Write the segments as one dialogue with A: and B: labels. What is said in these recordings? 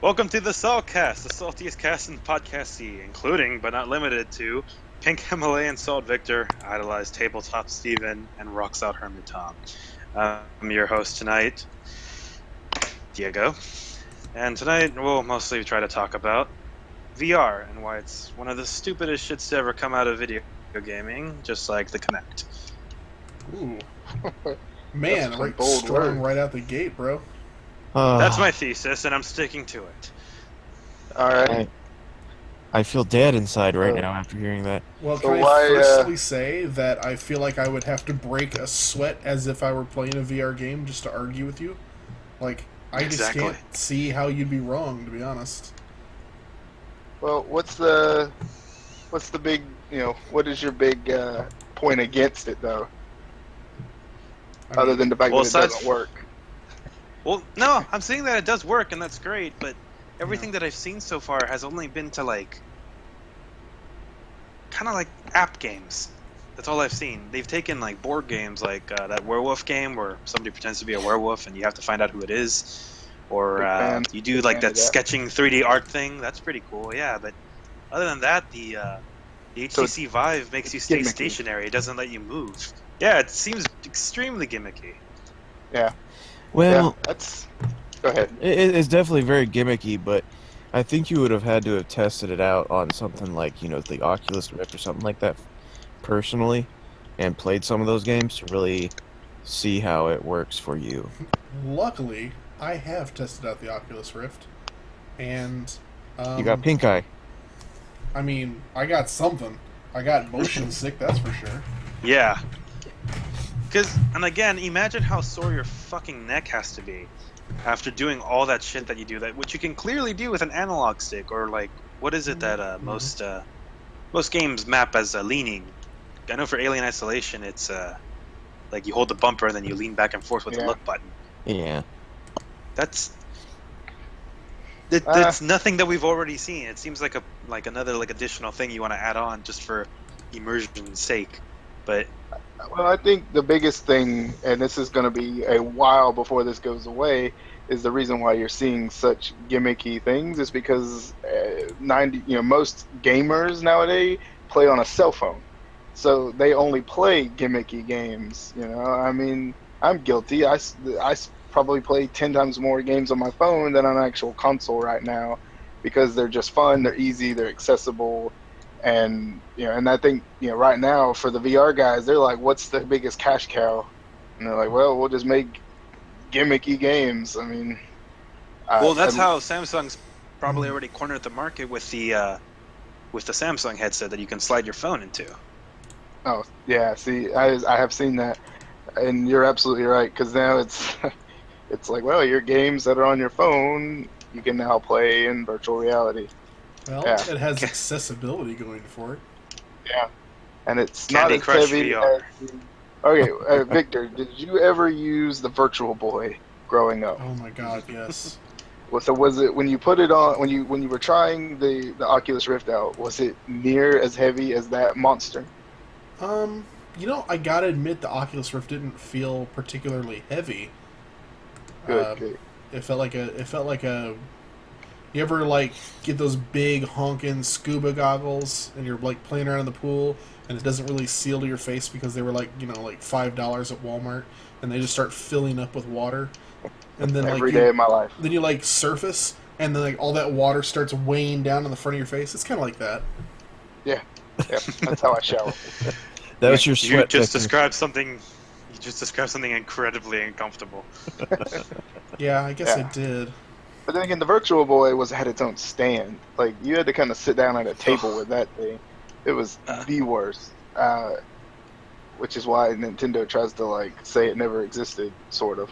A: Welcome to the SaltCast, the saltiest cast in the podcast sea, including, but not limited to, Pink Himalayan Salt Victor, Idolized Tabletop Steven, and Rocks Out Hermit Tom. I'm your host tonight, Diego, and tonight we'll mostly try to talk about VR and why it's one of the stupidest shits to ever come out of video gaming, just like the Kinect.
B: Ooh. Man,
C: some
B: right
C: bold
B: strong
C: words.
B: right out the gate, bro.
A: That's my thesis, and I'm sticking to it.
C: All right.
D: I feel dead inside right
C: Uh,
D: now after hearing that.
B: Well,
C: So
B: can I
C: why,
B: firstly say that I feel like I would have to break a sweat as if I were playing a VR game just to argue with you? Like, I
A: Exactly.
B: just can't see how you'd be wrong, to be honest.
C: Well, what's the big, what is your big point against it though?
B: I
C: Other
B: mean,
C: than the fact
A: well,
C: that it
A: aside
C: doesn't work.
A: Well, no, I'm saying that it does work, and that's great, but everything that I've seen so far has only been to, kind of like app games. That's all I've seen. They've taken, board games, that werewolf game where somebody pretends to be a werewolf and you have to find out who it is. Or you do,
C: Big fan
A: that
C: of that.
A: sketching 3D art thing. That's pretty cool, yeah, but other than that, the
C: So
A: HTC Vive makes you stay
C: gimmicky.
A: stationary. It doesn't let you move. Yeah, it seems extremely gimmicky.
C: Yeah.
D: Well,
C: That's. Go ahead.
D: it's definitely very gimmicky, but I think you would have had to have tested it out on something like, the Oculus Rift or something like that personally, and played some of those games to really see how it works for you.
B: luckily, I have tested out the Oculus Rift, and
D: You got pink eye.
B: I mean, I got something. I got motion sick, that's for sure.
A: Yeah. And again, imagine how sore your fucking neck has to be after doing all that shit that you do, which you can clearly do with an analog stick, or what is it that most games map as leaning? I know for Alien Isolation, it's you hold the bumper and then you lean back and forth with the look button.
D: Yeah.
A: That's nothing that we've already seen. It seems like another additional thing you want to add on just for immersion's sake, but.
C: Well, I think the biggest thing, and this is going to be a while before this goes away, is the reason why you're seeing such gimmicky things is because most gamers nowadays play on a cell phone, so they only play gimmicky games. I mean, I'm guilty. I probably play 10 times more games on my phone than on an actual console right now, because they're just fun, they're easy, they're accessible. And and I think right now for the VR guys, they're like, "What's the biggest cash cow?" And they're like, "Well, we'll just make gimmicky games." I mean,
A: Well, that's how Samsung's probably already cornered the market with the Samsung headset that you can slide your phone into.
C: Oh yeah, see, I have seen that, and you're absolutely right, because now it's it's like, well, your games that are on your phone, you can now play in virtual reality.
B: Well,
C: Yeah.
B: it has accessibility going for it.
C: Yeah, and it's
A: Candy
C: not as
A: Crush
C: heavy.
A: VR.
C: Okay, Victor, did you ever use the Virtual Boy growing up?
B: Oh my god, yes.
C: So was it when you put it on when you were trying the Oculus Rift out? Was it near as heavy as that monster?
B: I gotta admit the Oculus Rift didn't feel particularly heavy.
C: Good, good.
B: It felt like a. You ever get those big honking scuba goggles and you're playing around in the pool and it doesn't really seal to your face because they were $5 at Walmart and they just start filling up with water, and then
C: Every day of my life.
B: then you surface and then all that water starts weighing down on the front of your face. It's kind of like that.
C: Yeah, that's how I shower.
D: That was your
A: You
D: sweat
A: just
D: victim.
A: described something. You just described something incredibly uncomfortable.
B: Yeah, I guess
C: Yeah.
B: I did.
C: But then again, the Virtual Boy had its own stand. Like, you had to kind of sit down at a table with that thing. It was the worst. Which is why Nintendo tries to say it never existed, sort of.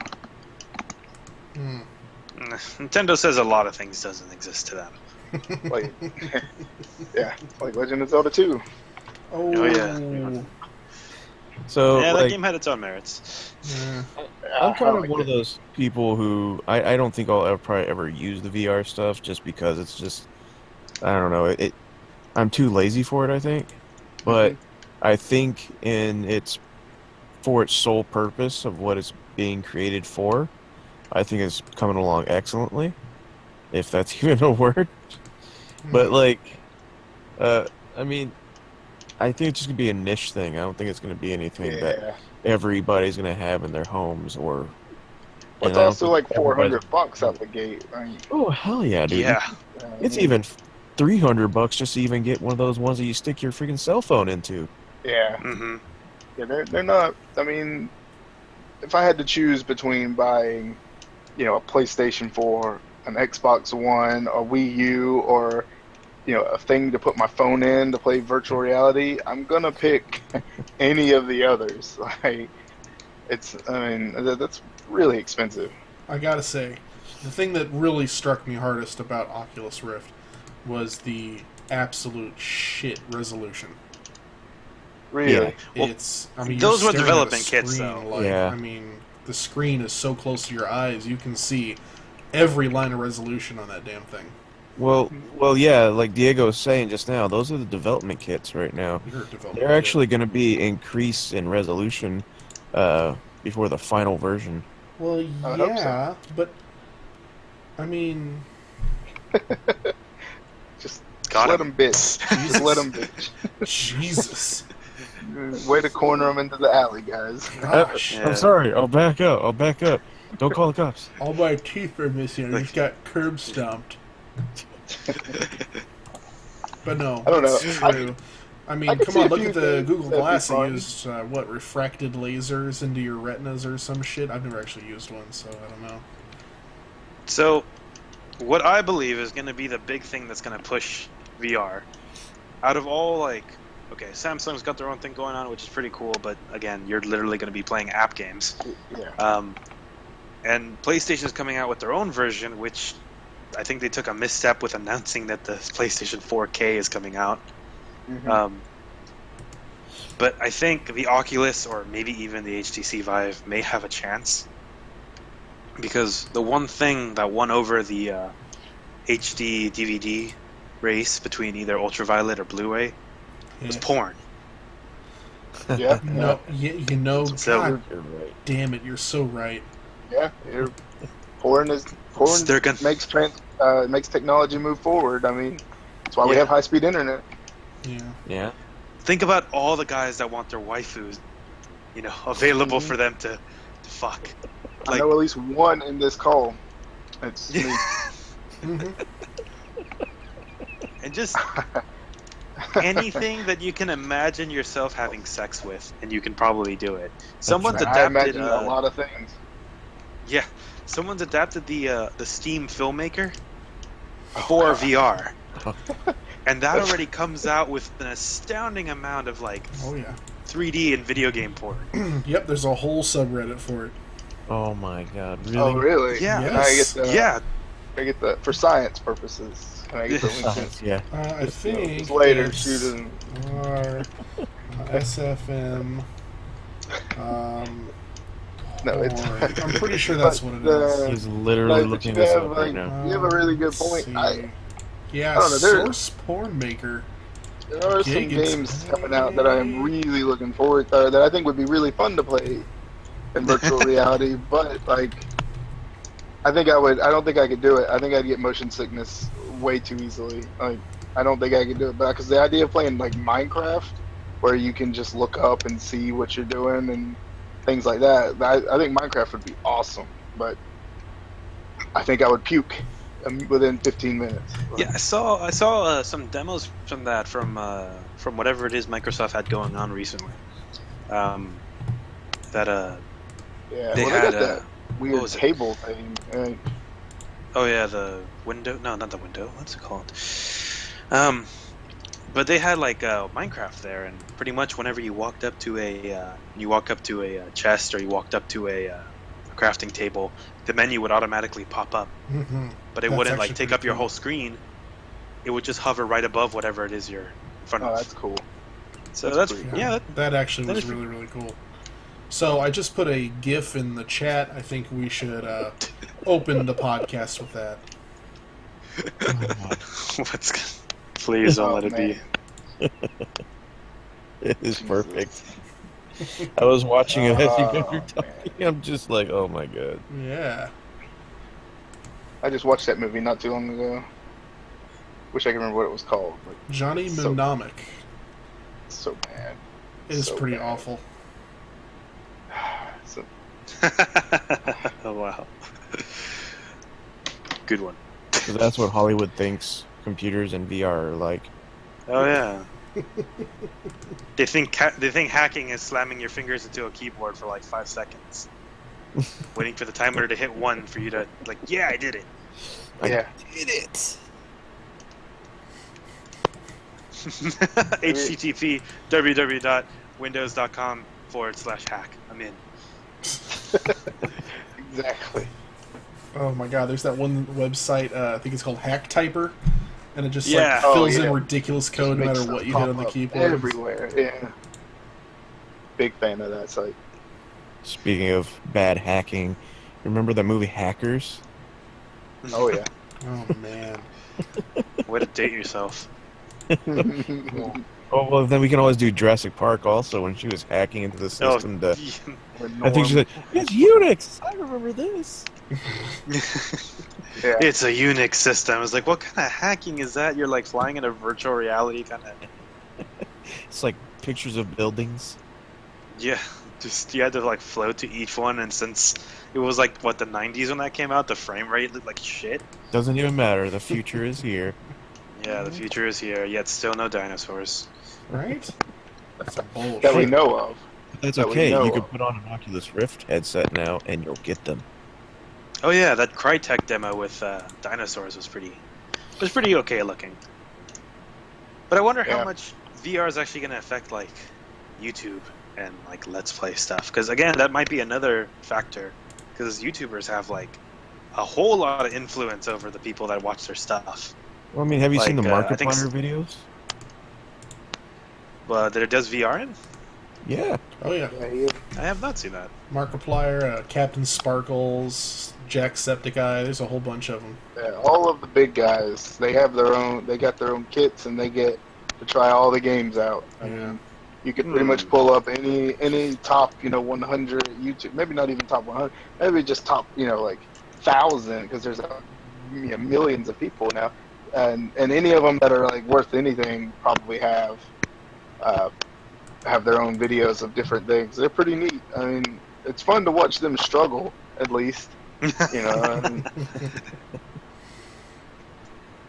B: Hmm.
A: Nintendo says a lot of things doesn't exist to them.
C: Like, yeah, like Legend of Zelda 2.
B: Oh,
A: yeah.
D: So,
A: Yeah, that game had its own merits.
B: Yeah.
D: I'm kind of
C: like
D: one of those people who I don't think I'll probably ever use the VR stuff just because it's just, I don't know, I'm too lazy for it, I think. But I think for its sole purpose of what it's being created for, I think it's coming along excellently. if that's even a word. But like, I mean, I think it's just gonna be a niche thing. I don't think it's gonna be anything that
C: Yeah.
D: everybody's gonna have in their homes, or
C: Well, it's
D: and I don't
C: also
D: think
C: like
D: everybody's.
C: $400 out the gate. Right?
D: Oh hell yeah, dude!
A: Yeah.
D: It's even $300 just to even get one of those ones that you stick your freaking cell phone into.
C: Yeah.
A: Mm-hmm.
C: Yeah, they're not. I mean, if I had to choose between buying, a PlayStation 4, an Xbox One, a Wii U, or a thing to put my phone in to play virtual reality, I'm gonna pick any of the others. Like, that's really expensive.
B: I gotta say, the thing that really struck me hardest about Oculus Rift was the absolute shit resolution.
C: Really.
A: Well,
B: It's, I mean,
A: those
B: you're
A: were
B: staring
A: development
B: at a
A: kits,
B: screen,
A: though.
B: like,
D: Yeah.
B: I mean, the screen is so close to your eyes, you can see every line of resolution on that damn thing.
D: Well, yeah. Like Diego was saying just now, those are the development kits right now.
B: You're a development
D: They're
B: kit.
D: actually going to be increased in resolution before the final version.
B: Well,
C: I would hope so.
B: yeah, but I mean,
C: Just
A: Got
C: let
A: him.
C: them bitch. Just let them bitch.
B: Jesus,
C: Way to corner them into the alley, guys.
B: gosh,
A: Yeah.
D: I'm sorry. I'll back up. Don't call the cops.
B: all my teeth are missing. I just got curb stomped. But no,
C: I don't know.
B: it's true. I mean,
C: could
B: come
C: see
B: on,
C: a
B: look
C: few
B: at the
C: things
B: Google
C: that'd be
B: Glass that
C: fun.
B: used, refracted lasers into your retinas or some shit. I've never actually used one, so I don't know.
A: So, what I believe is going to be the big thing that's going to push VR. Out of all, like, okay, Samsung's got their own thing going on, which is pretty cool, but again, you're literally going to be playing app games.
C: Yeah.
A: And PlayStation's coming out with their own version, which I think they took a misstep with announcing that the PlayStation 4K is coming out.
C: Mhm.
A: But I think the Oculus or maybe even the HTC Vive may have a chance, because the one thing that won over the HD DVD race between either ultraviolet or Blu-ray was
B: Yeah.
A: porn.
C: Yeah.
B: No, you know,
A: So-
B: God
D: You're right.
B: damn it, you're so right.
C: Yeah. Porn
A: They're gonna-
C: makes technology move forward. I mean, that's why we
A: Yeah.
C: have high-speed internet.
B: Yeah.
D: Yeah.
A: Think about all the guys that want their waifus, available for them to fuck.
C: I
A: Like,
C: know at least one in this call. It's me.
B: hmm
A: and just anything that you can imagine yourself having sex with, and you can probably do it. Someone's
C: I
A: adapted.
C: imagine a lot of things.
A: Yeah, someone's adapted the Steam Filmmaker for VR, and that already comes out with an astounding amount of like
B: Oh yeah.
A: 3D and video game porn.
B: Yep, there's a whole subreddit for it.
D: Oh my God. Really?
C: Oh, really?
A: Yeah.
C: Can I
B: Yes.
C: get the for science purposes. Can I get the link to
D: Science, yeah.
B: I think
C: Just later
B: it's
C: shooting.
B: SFM.
C: No, it's.
B: porn. I'm pretty sure that's what it is.
D: He's literally
C: but
D: looking
C: you
D: this
C: have,
D: up right
C: like,
D: now.
C: You have a really good point.
B: Let's see. Yeah,
C: I don't know, there-
B: Source Porn Maker.
C: There are some
B: Gig
C: games coming out that I am really looking forward to, that I think would be really fun to play in virtual reality, but like I don't think I could do it. I think I'd get motion sickness way too easily. Like I don't think I could do it, because the idea of playing like Minecraft where you can just look up and see what you're doing and things like that, I think Minecraft would be awesome, but I think I would puke within 15 minutes.
A: Yeah, I saw some demos from that from whatever it is Microsoft had going on recently.
C: Yeah,
A: They
C: well,
A: had,
C: got that
A: what
C: weird
A: was it?
C: table thing.
A: Oh yeah, the window. No, not the window. What's it called? But they had like Minecraft there, and pretty much whenever you walked up to a chest or you walked up to a crafting table, the menu would automatically pop up,
B: Mm-hmm.
A: but it
B: That's
A: wouldn't like
B: actually
A: take
B: pretty
A: up your
B: cool.
A: whole screen. It would just hover right above whatever it is you're in front
C: Oh,
A: of.
C: that's cool.
A: So
C: that's
A: that's
C: pretty
A: yeah.
B: That actually
A: that
B: was
A: is-
B: really, really cool. So I just put a GIF in the chat. I think we should open the podcast with that.
A: What's please don't
C: Oh,
A: let it
C: man.
A: be.
D: It is
C: Jesus.
D: perfect. I was watching it as you guys were
C: Oh,
D: talking. I'm just like, oh my God.
B: Yeah.
C: I just watched that movie not too long ago. Wish I could remember what it was called. But
B: Johnny
C: so,
B: Mnemonic.
C: so bad.
B: It is
C: So
B: pretty
C: bad.
B: awful.
C: So,
A: Oh wow. Good one.
D: So that's what Hollywood thinks computers and VR are like.
A: Oh yeah. They think hacking is slamming your fingers into a keyboard for like 5 seconds, waiting for the timer to hit 1 for you to like, yeah, I did it.
C: yeah.
D: Did it?
A: HTTP www.windows.com/hack. I'm in.
C: Exactly.
B: Oh my god, there's that one website, I think it's called Hack Typer, and it just
A: Yeah.
B: like
C: Oh,
B: fills
C: yeah.
B: in ridiculous code no
C: Makes
B: matter what
C: stuff
B: you hit
C: pop
B: on the
C: up
B: keyboard.
C: everywhere. Yeah. Big fan of that site.
D: Speaking of bad hacking, remember the movie Hackers?
C: Oh yeah.
B: Oh man.
A: Way to date yourself.
D: Oh, well, then we can always do Jurassic Park also when she was hacking into the
A: Oh,
D: system to...
C: With
D: I think she
C: Norm.
D: said, it's Unix! I remember this!
C: Yeah.
A: It's a Unix system. It's like, what kind of hacking is that? You're like flying in a virtual reality kind of.
D: It's like pictures of buildings.
A: Yeah, just you had to like float to each one, and since it was like what the 90s when that came out, the frame rate looked like shit.
D: Doesn't even matter, the future is here.
A: Yeah, the future is here, yet still no dinosaurs.
B: Right? That's some bullshit.
C: That we know of.
D: But that's
C: That we
D: okay,
C: know
D: you can
C: of.
D: put on an Oculus Rift headset now and you'll get them.
A: Oh yeah, that Crytek demo with dinosaurs was pretty okay looking. But I wonder how
C: Yeah.
A: much VR is actually going to affect like YouTube and like Let's Play stuff. Because again, that might be another factor. Because YouTubers have like a whole lot of influence over the people that watch their stuff.
D: Well, I mean, have you seen the
A: Like, I think
D: Markiplier videos?
A: That it does VR in?
D: Yeah.
B: Oh yeah.
C: Yeah, he is.
A: I have not seen that.
B: Markiplier, Captain Sparkles, Jacksepticeye, there's a whole bunch of them.
C: Yeah, all of the big guys, they have their own. They got their own kits, and they get to try all the games out. I mean, you could pretty much pull up any top 100 YouTube, maybe not even top 100, maybe just top like 1,000, because there's millions of people now, and any of them that are like worth anything probably have their own videos of different things. They're pretty neat. I mean, it's fun to watch them struggle, at least.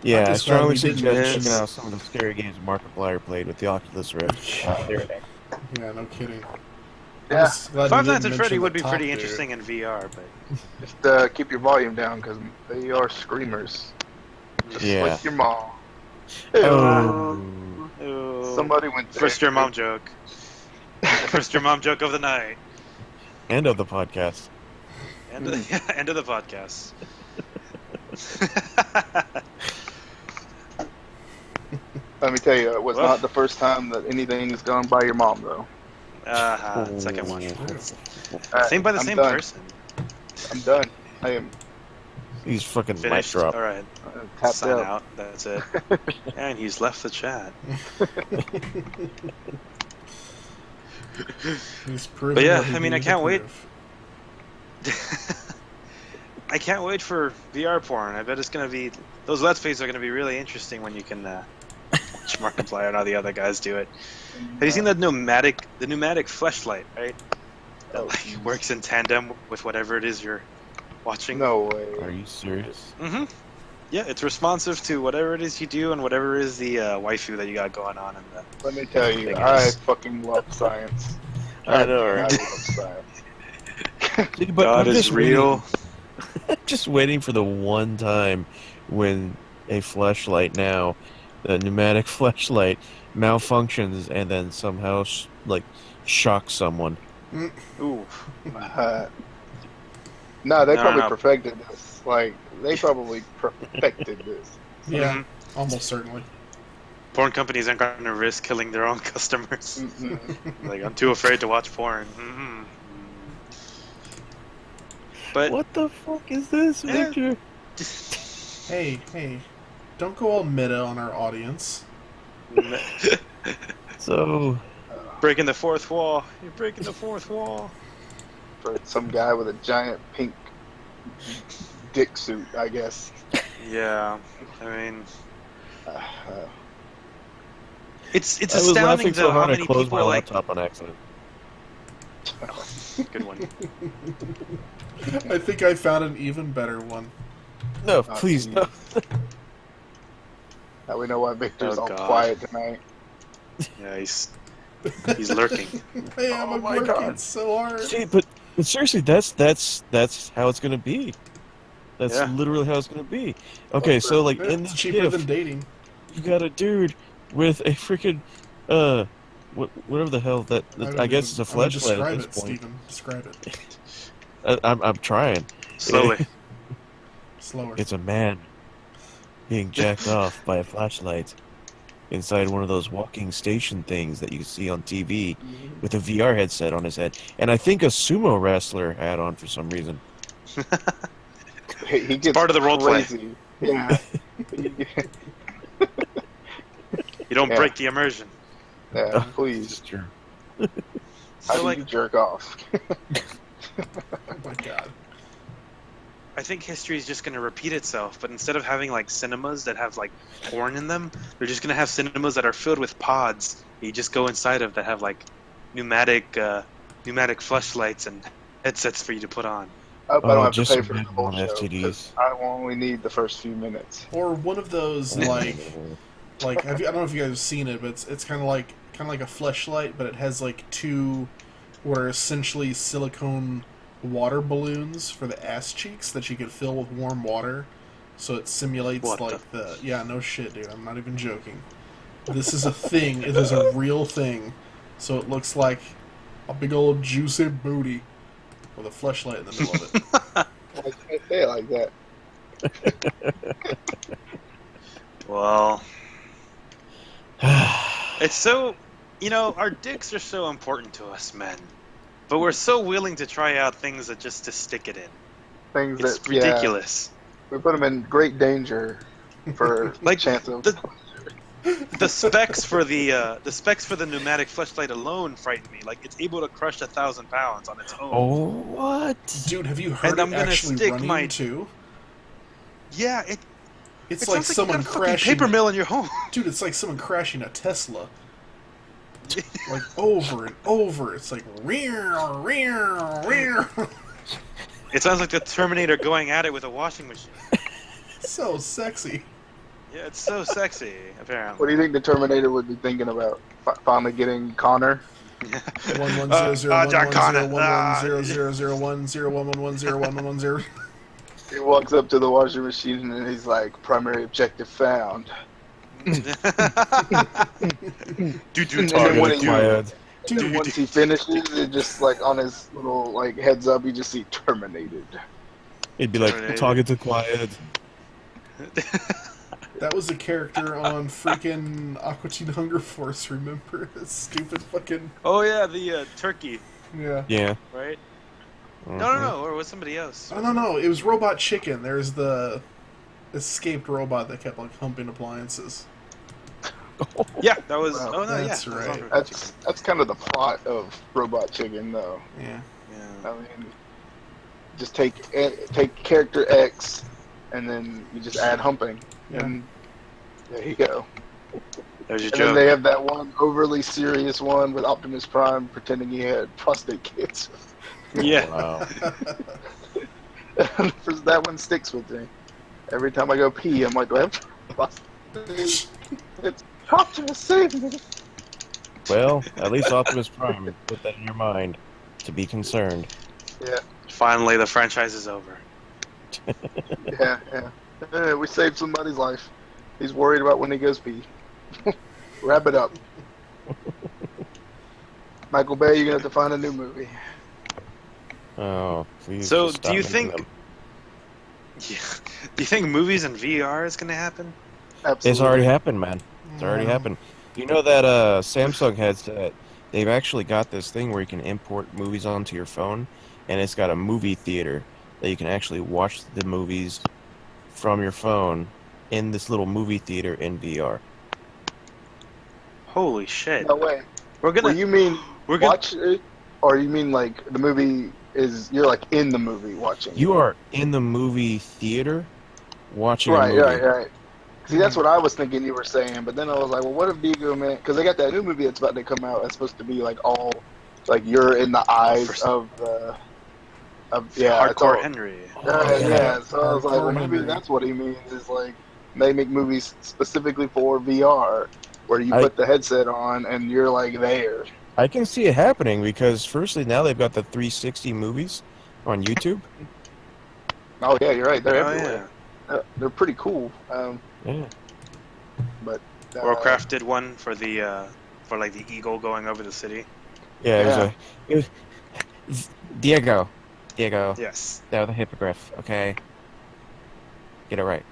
D: Yeah, I
B: just
D: strongly
B: glad we didn't
D: suggest
A: miss.
D: checking out some of the scary games Markiplier played with the Oculus Rift.
B: Yeah, no kidding.
C: Yeah.
B: Just glad
A: Five
B: we
A: Nights
B: didn't
A: at Freddy
B: mention
A: would
B: the
A: be
B: top
A: pretty
B: there.
A: interesting in VR, but
C: Just keep your volume down, because they are screamers. Just
D: Yeah.
C: like your mom.
D: Oh.
A: Ooh.
C: Somebody went there.
A: First your mom joke. First your mom joke of the night.
D: End of the podcast.
A: End of, end of the podcast.
C: Let me tell you, it was
A: Well.
C: not the first time that anything has gone by your mom, though.
A: Second one.
C: Alright,
A: Same by the
C: I'm
A: same
C: done.
A: person.
C: I'm done. I am
D: He's fucking mic
A: Finished.
D: drop.
A: All right.
C: tapped
A: Sign
C: out.
A: out. That's it. And he's left the chat.
B: He's proven
A: But yeah,
B: what he
A: I mean, I
B: needed to
A: can't wait.
B: prove.
A: I can't wait for VR porn. I bet it's gonna be those Let's Plays are gonna be really interesting when you can watch Markiplier and all the other guys do it. Have you seen the pneumatic fleshlight? Right, that
C: Oh,
A: like
C: jeez.
A: works in tandem with whatever it is you're watching.
C: No way.
D: Are you serious?
A: Mm-hmm. Yeah, it's responsive to whatever it is you do and whatever is the waifu that you got going on in the.
C: Let me tell you,
A: Big
C: I
A: ass.
C: fucking love science.
D: I know,
C: I
D: right?
C: love science.
D: See, but
A: God
D: I'm
A: is
D: just
A: real.
D: just waiting for the one time when a fleshlight now, the pneumatic fleshlight, malfunctions and then somehow shocks someone.
A: Ooh.
C: No, they
A: No,
C: probably
A: no.
C: perfected this. Like, they probably perfected this.
B: Yeah,
A: Mhm.
B: almost certainly.
A: Porn companies aren't gonna risk killing their own customers.
C: Mm-mm.
A: Like, I'm too afraid to watch porn. Mm-hmm. But
D: What the fuck is this,
A: Yeah.
D: Victor?
B: Hey, don't go all meta on our audience.
D: So,
A: breaking the fourth wall. You're breaking the fourth wall.
C: For some guy with a giant pink dick suit, I guess.
A: Yeah, I mean,
C: Uh, uh,
A: it's
D: I was
A: astounding
D: laughing
A: though
D: so
A: how
D: hard I
A: many
D: closed
A: people
D: my
A: like.
D: laptop on accident.
A: Good one.
B: I think I found an even better one.
D: No,
C: oh,
D: please, no.
C: geez. Now we know why Victor's
A: Oh,
C: all
A: God.
C: quiet tonight.
A: Yeah, he's lurking.
B: Man,
D: Oh
B: I'm
D: my
B: working
D: God.
B: so hard.
D: See, but seriously, that's how it's gonna be. That's
A: Yeah.
D: literally how it's gonna be. Okay, so like
B: Yeah,
D: in
B: it's
D: this
B: cheaper
D: GIF,
B: than dating.
D: you got a dude with a freaking whatever the hell that I guess it's a
B: I mean,
D: flashlight at
B: describe
D: this
B: it,
D: point.
B: Steven. Describe it.
D: I'm trying.
A: Slowly.
B: Slower.
D: It's a man being jacked off by a flashlight inside one of those walking station things that you see on TV with a VR headset on his head, and I think a sumo wrestler hat on for some reason.
C: He gets
A: part of the role play.
C: crazy. Yeah.
A: You don't
C: Yeah.
A: break the immersion.
C: Yeah, please.
D: Sure.
C: How
A: So
C: do
A: like,
C: you jerk off?
B: Oh my god.
A: I think history is just going to repeat itself, but instead of having like cinemas that have like porn in them, they're just going to have cinemas that are filled with pods that you just go inside of that have like pneumatic fleshlights and headsets for you to put on.
C: I hope I don't
D: Oh,
C: have to
D: just
C: pay for the whole
D: on
C: show,
D: STDs.
C: 'cause I will only need the first few minutes.
B: Or one of those like I don't know if you guys have seen it, but it's kind of like a fleshlight, but it has like two what are essentially silicone water balloons for the ass cheeks that you can fill with warm water, so it simulates
A: What
B: like the yeah, no shit, dude. I'm not even joking. This is a thing. It is a real thing. So it looks like a big old juicy booty with a fleshlight in the middle of it.
C: I can't say it like that.
A: Well, it's so, our dicks are so important to us men, but we're so willing to try out things that just to stick it in.
C: Things
A: It's
C: that
A: ridiculous.
C: we put them in great danger for
A: Like,
C: chance of.
A: The specs for the pneumatic fleshlight alone frighten me. Like, it's able to crush 1,000 pounds on its own.
D: Oh, what?
B: Dude, have you heard
A: And
B: it
A: I'm gonna
B: actually
A: stick
B: running
A: my-
B: too?
A: Yeah, it
B: It's like
A: sounds
B: someone
A: like you got a fucking
B: crashing.
A: paper mill in your home.
B: Dude, it's like someone crashing a Tesla. Like over and over. It's like rear, rear, rear.
A: It sounds like the Terminator going at it with a washing machine.
B: So sexy.
A: Yeah, it's so sexy, apparently.
C: What do you think the Terminator would be thinking about? Finally getting Connor?
B: 1100
A: John Connor.
B: 1100
C: He walks up to the washing machine and he's like, "Primary objective found."
A: Do
C: And
A: target
C: then when he-
D: Quiet.
C: And then once he finishes, it just like on his little like heads up, you just see terminated.
D: It'd be like
A: Terminator.
D: target acquired.
B: That was a character on freaking Aqua Teen Hunger Force, remember? That stupid fucking...
A: Oh yeah, the turkey,
B: Yeah.
D: Yeah.
A: right?
D: Mhm.
A: No, or was somebody else?
B: Oh, no, it was Robot Chicken. There's the escaped robot that kept, like, humping appliances.
A: Yeah, that was.
C: Wow,
A: oh no,
B: that's
A: yeah, that was
B: right.
A: on
C: That's kind of the plot of Robot Chicken, though.
B: Yeah.
A: Yeah.
C: I mean, just take character X, and then you just add humping,
B: Yeah.
C: and there you go.
A: There's your
C: And then
A: joke.
C: they have that one overly serious one with Optimus Prime pretending he had prostate cancer.
A: Yeah.
D: Wow.
C: That one sticks with me. Every time I go pee, I'm like, do I have prostate? It's Optimus, save me.
D: Well, at least Optimus Prime put that in your mind to be concerned.
C: Yeah,
A: Finally, the franchise is over.
C: yeah. We saved somebody's life. He's worried about when he goes pee. Wrap it up. Michael Bay, you're gonna have to find a new movie.
D: Oh, please.
A: So,
D: just
A: do you
D: stop making
A: think-
D: them.
A: Yeah. Do you think movies in VR is going to happen?
C: Absolutely.
D: It's already happened, man? It's already
B: Yeah.
D: happened. You know that Samsung headset? They've actually got this thing where you can import movies onto your phone, and it's got a movie theater that you can actually watch the movies from your phone in this little movie theater in VR.
A: Holy shit!
C: No way.
A: We're
C: Well,
A: gonna.
C: you mean
A: We're gonna.
C: watch it, or you mean like the movie is you're like in the movie watching.
D: You are in the movie theater watching a
C: Right,
D: movie.
C: right. See, that's what I was thinking you were saying, but then I was like, well, what if Vigo Man? Because they got that new movie that's about to come out. It's supposed to be like all, like you're in the eyes of the,
A: Hardcore Henry.
C: Yeah. So I was like, well,
B: Hardcore
C: maybe
B: Henry.
C: that's what he means. Is like they make movies specifically for VR, where you put the headset on and you're like there.
D: I can see it happening because, firstly, now they've got the 360 movies on YouTube.
C: Oh yeah, you're right. They're
A: Oh,
C: everywhere. They're pretty cool.
D: Yeah.
C: But
A: Warcraft did one for the for like the eagle going over the city.
D: Yeah, it was Diego.
A: Yes.
D: That was a hippogriff. Okay. Get it right.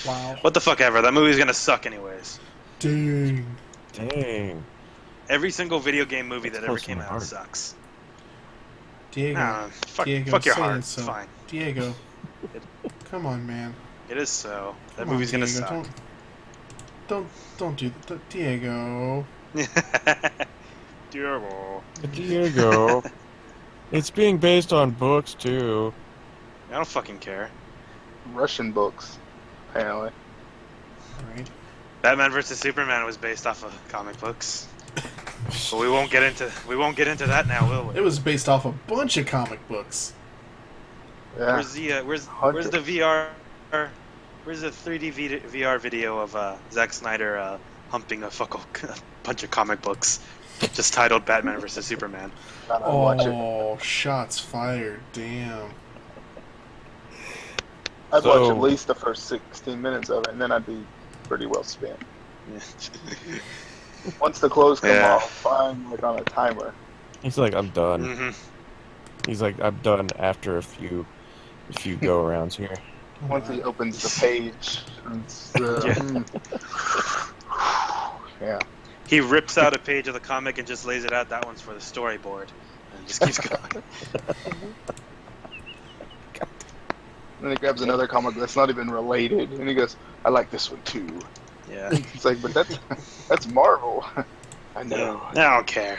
B: Wow.
A: What the fuck ever. That movie's gonna suck anyways.
B: Dang.
D: Dang.
A: Every single video game movie
D: That's
A: that ever
D: close to
A: came
D: my
A: out
D: heart.
A: sucks.
B: Diego.
A: Nah, fuck your
B: say
A: heart.
B: it
A: It's
B: so.
A: fine.
B: Diego. Come on, man.
A: It is so. That
B: Come on,
A: movie's gonna
B: Diego.
A: suck.
B: Don't do that. Diego.
A: Terrible.
D: Diego. It's being based on books, too.
A: I don't fucking care.
C: Russian books, apparently.
B: Right.
A: Batman vs Superman was based off of comic books. But we won't get into that now, will we?
B: It was based off a bunch of comic books.
C: Yeah.
A: Where's the where's the VR? Where's the 3D VR video of Zack Snyder humping a bunch of comic books, just titled Batman vs Superman?
C: Gotta watch it.
B: Oh, shots fired. Damn.
C: I'd
D: So-
C: watch at least the first 16 minutes of it, and then I'd be pretty well spent. Once the clothes come
A: Yeah.
C: off, I'm like on a timer.
D: He's like, I'm done.
A: Mm-hmm.
D: He's like, I'm done after a few go-arounds here.
C: Once he opens the page, it's, yeah.
A: He rips out a page of the comic and just lays it out. That one's for the storyboard, and just keeps going.
C: Then he grabs another comic that's not even related, and he goes, "I like this one too."
A: Yeah.
C: It's like, but that's Marvel. I know.
A: I don't care.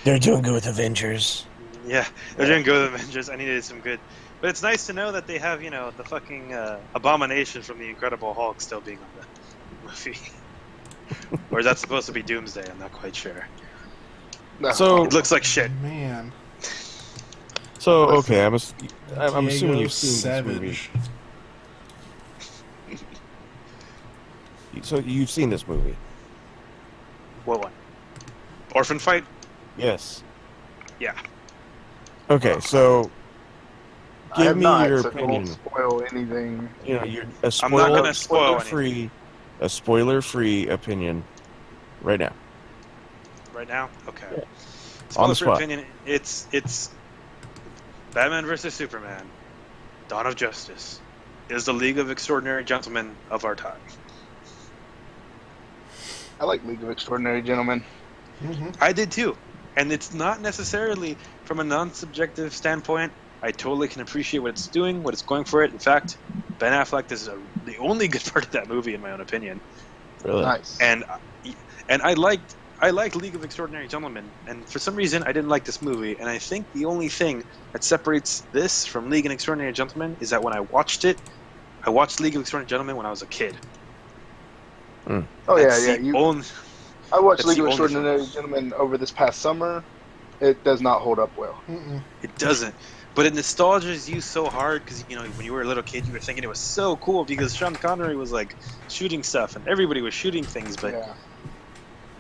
D: They're doing good with Avengers.
A: Yeah, they're doing good with Avengers. I needed some good. But it's nice to know that they have, the fucking Abomination from the Incredible Hulk still being on the movie. Or is that supposed to be Doomsday? I'm not quite sure.
C: No.
D: So-
A: It looks like shit.
B: Man.
D: So, okay, I'm assuming
B: Diego
D: you've seen
B: Savage.
D: this movie. So you've seen this movie?
A: What one? Orphan Fight?
D: Yes.
A: Yeah.
D: Okay, so
C: I have
D: give me
C: not,
D: your
C: so
D: opinion.
C: don't spoil anything.
D: You're
A: I'm not gonna spoil
D: a spoiler-free opinion right now.
A: Right now? Okay.
D: Yeah.
A: Spoiler
D: On the
A: for
D: spot.
A: opinion, it's Batman vs Superman, Dawn of Justice, is the League of Extraordinary Gentlemen of our time.
C: I like League of Extraordinary Gentlemen.
B: Mm-hmm.
A: I did too. And it's not necessarily from a non-subjective standpoint. I totally can appreciate what it's doing, what it's going for it. In fact, Ben Affleck is the only good part of that movie, in my own opinion.
D: Really?
C: Nice.
A: And I liked League of Extraordinary Gentlemen, and for some reason I didn't like this movie. And I think the only thing that separates this from League of Extraordinary Gentlemen is that when I watched League of Extraordinary Gentlemen when I was a kid.
C: Oh
A: That's
C: yeah.
A: the only-
C: I watched
A: that's
C: League
A: the
C: of
A: only
C: Extraordinary Gentlemen over this past summer. It does not hold up well.
B: Mm-mm.
A: It doesn't. But it nostalgia's you so hard because, when you were a little kid, you were thinking it was so cool because Sean Connery was, like, shooting stuff and everybody was shooting things. But
C: Yeah.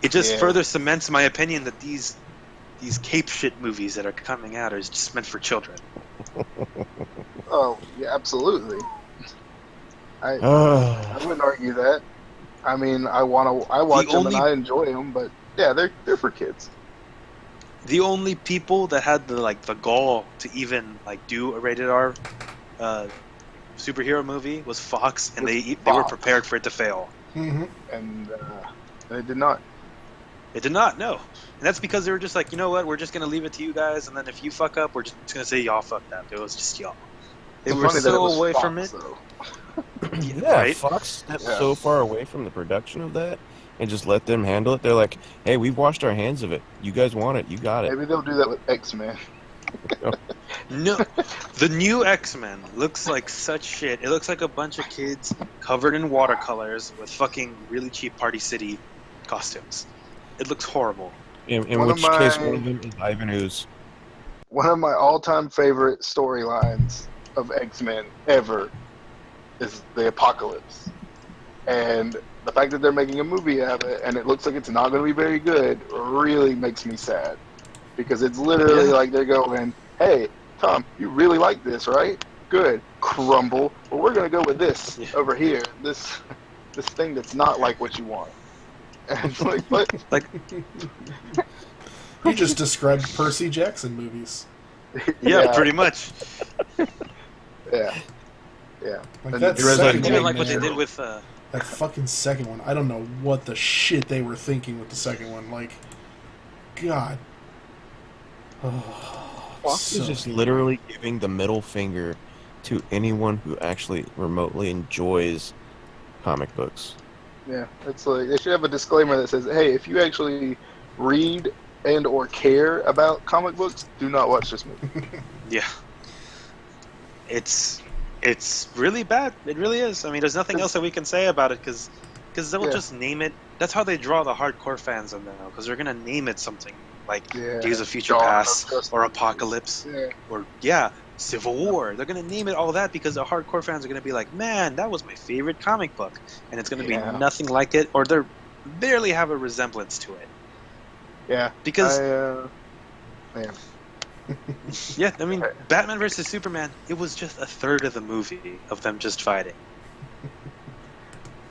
A: it just
C: Yeah.
A: further cements my opinion that these cape shit movies that are coming out are just meant for children.
C: Oh yeah, absolutely. I wouldn't argue that. I mean, I watch them and
A: only-
C: I enjoy them, but yeah, they're for kids.
A: The only people that had the gall to even do a rated R superhero movie was Fox, and they were
C: Fox.
A: prepared for it to fail.
B: Mm-hmm.
C: And they did not.
A: It did not, no. And that's because they were just like, you know what, we're just going to leave it to you guys, and then if you fuck up, we're just going to say y'all fucked up. It was just y'all. They
C: It's
A: were
C: funny that it
A: so
C: was
A: away
C: Fox,
A: from it.
C: though.
D: Yeah,
A: Right?
D: Fox stepped
C: Yeah.
D: so far away from the production of that and just let them handle it. They're like, hey, we've washed our hands of it. You guys want it, you got it.
C: Maybe they'll do that with X-Men.
A: No, the new X-Men looks like such shit. It looks like a bunch of kids covered in watercolors with fucking really cheap Party City costumes. It looks horrible.
D: In
C: One of
D: which case, one
C: my
D: of them is Ivan Ooze.
C: one of my all-time favorite storylines of X-Men ever is the Apocalypse, and the fact that they're making a movie out of it and it looks like it's not going to be very good really makes me sad, because it's literally
A: Yeah.
C: like they're going, "Hey, Tom, you really like this, right? Good. Crumble. Well, we're going to go with this over here. This thing that's not like what you want." And it's like, what?
A: Like,
B: You just described Percy Jackson movies.
A: yeah, pretty much.
C: Yeah. Yeah.
B: Like
C: And
B: that
C: the
A: I
B: second
A: didn't even
B: one,
A: like what they
B: man.
A: did with.
B: That fucking second one. I don't know what the shit they were thinking with the second one. Like, God. Oh,
D: Fox is just literally giving the middle finger to anyone who actually remotely enjoys comic books.
C: Yeah. It's like they should have a disclaimer that says, "Hey, if you actually read and or care about comic books, do not watch this movie."
A: Yeah. It's really bad. It really is. I mean, there's nothing else that we can say about it because they'll just name it. That's how they draw the hardcore fans in there, because they're gonna name it something like Days of Future
C: Dawn of
A: Past
C: Justice.
A: or Apocalypse or Civil War. They're gonna name it all that because the hardcore fans are gonna be like, man, that was my favorite comic book, and it's gonna be nothing like it, or they barely have a resemblance to it.
C: Yeah.
A: Because
C: man.
A: yeah, I mean, Batman versus Superman, it was just a third of the movie of them just fighting.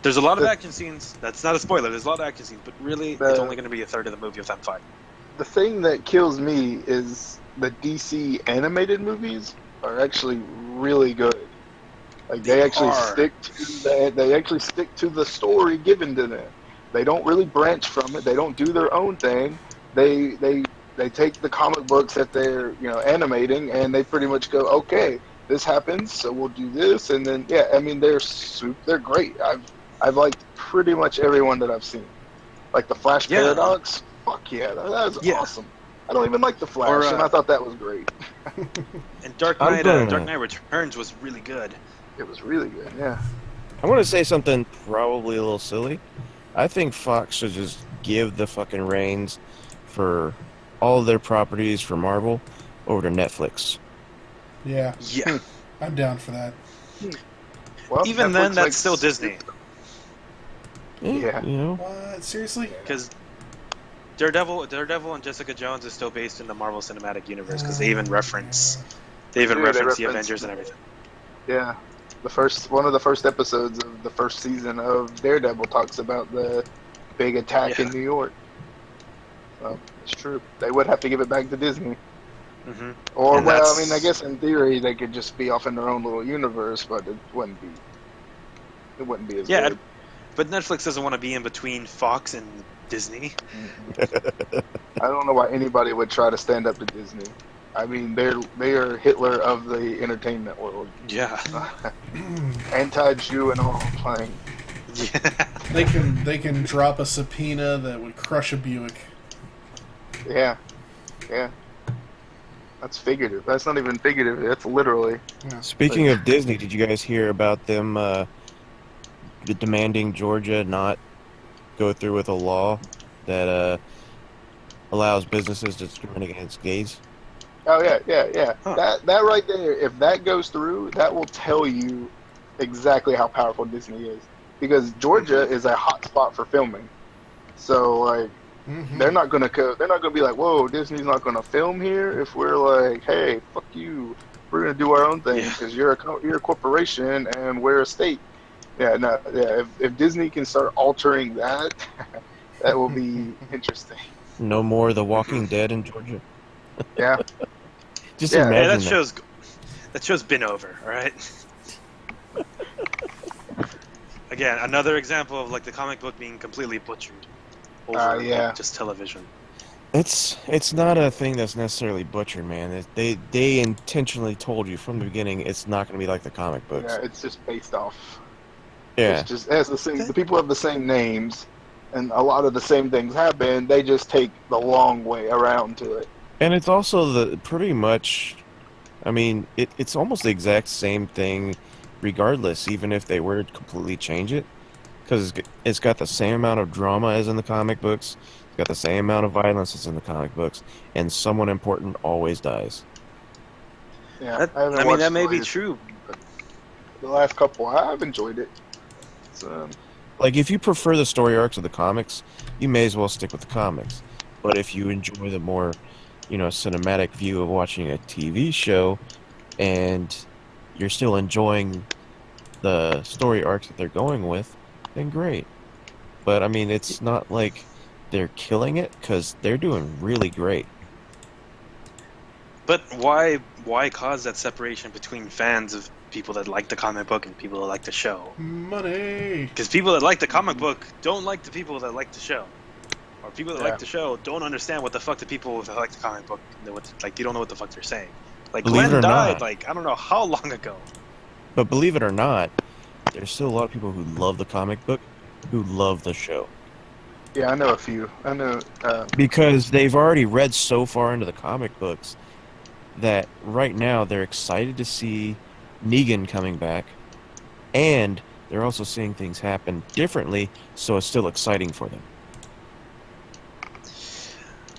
A: There's a lot of action scenes. That's not a spoiler. There's a lot of action scenes, but really, it's only going to be a third of the movie of them fighting.
C: The thing that kills me is the DC animated movies are actually really good. Like they actually stick to the story given to them. They don't really branch from it. They don't do their own thing. They take the comic books that they're animating, and they pretty much go, okay, this happens, so we'll do this, and then I mean they're great. I've liked pretty much everyone that I've seen. Like the Flash Paradox, fuck yeah, that was awesome. I don't even like the Flash, and I thought that was great.
A: And Dark Knight Returns was really good.
C: It was really good, yeah.
D: I want to say something probably a little silly. I think Fox should just give the fucking reins for all of their properties for Marvel over to Netflix.
B: Yeah.
A: Yeah.
B: I'm down for that.
C: Well,
A: even
C: Netflix
A: then, that's still Disney.
C: Yeah.
D: You know?
B: What? Seriously?
A: Because Daredevil and Jessica Jones is still based in the Marvel Cinematic Universe, because they even reference the Avengers and everything.
C: Yeah. One of the first episodes of the first season of Daredevil talks about the big attack in New York. So it's true. They would have to give it back to Disney.
A: Mm-hmm.
C: Or, well, I mean, I guess in theory they could just be off in their own little universe, but it wouldn't be as good.
A: But Netflix doesn't want to be in between Fox and Disney.
C: I don't know why anybody would try to stand up to Disney. I mean, they are Hitler of the entertainment world.
A: Yeah.
C: Anti-Jew and all playing.
A: Yeah.
B: They can drop a subpoena that would crush a Buick.
C: Yeah. That's figurative. That's not even figurative. That's literally.
B: Yeah.
D: Speaking of Disney, did you guys hear about them demanding Georgia not go through with a law that allows businesses to discriminate against gays?
C: Oh yeah.
A: Huh.
C: That right there. If that goes through, that will tell you exactly how powerful Disney is. Because Georgia is a hot spot for filming. So like, they're not gonna be like, whoa, Disney's not gonna film here. If we're like, hey, fuck you, we're gonna do our own thing because you're a corporation and we're a state. If Disney can start altering that, that will be interesting.
D: No more The Walking Dead in Georgia.
C: Yeah.
D: Just imagine
A: that show's been over, all right? Again, another example of like the comic book being completely butchered over just television.
D: It's not a thing that's necessarily butchered, man. They intentionally told you from the beginning it's not going to be like the comic books.
C: Yeah, it's just based off.
D: Yeah.
C: It's just as the people have the same names, and a lot of the same things happen. They just take the long way around to it.
D: And it's also the pretty much, I mean, it's almost the exact same thing, regardless, even if they were to completely change it, because it's got the same amount of drama as in the comic books, it's got the same amount of violence as in the comic books, and someone important always dies.
C: Yeah,
A: That,
C: I haven't
A: I mean,
C: watched
A: that
C: the
A: may be
C: latest,
A: true.
C: but the last couple, I've enjoyed it. It's,
D: Like, if you prefer the story arcs of the comics, you may as well stick with the comics. But if you enjoy the more, cinematic view of watching a TV show, and you're still enjoying the story arcs that they're going with, then great. But I mean, it's not like they're killing it because they're doing really great.
A: But why cause that separation between fans of people that like the comic book and people that like the show?
B: Money.
A: Because people that like the comic book don't like the people that like the show, or people that
C: Yeah.
A: like the show don't understand what the fuck the people that like the comic book, like they don't know what the fuck they're saying. Like
D: Believe it
A: Glenn
D: or
A: died,
D: not,
A: like I don't know how long ago.
D: but believe it or not, there's still a lot of people who love the comic book who love the show
C: yeah, I know a few. I know.
D: because they've already read so far into the comic books that right now they're excited to see Negan coming back, and they're also seeing things happen differently, so it's still exciting for them.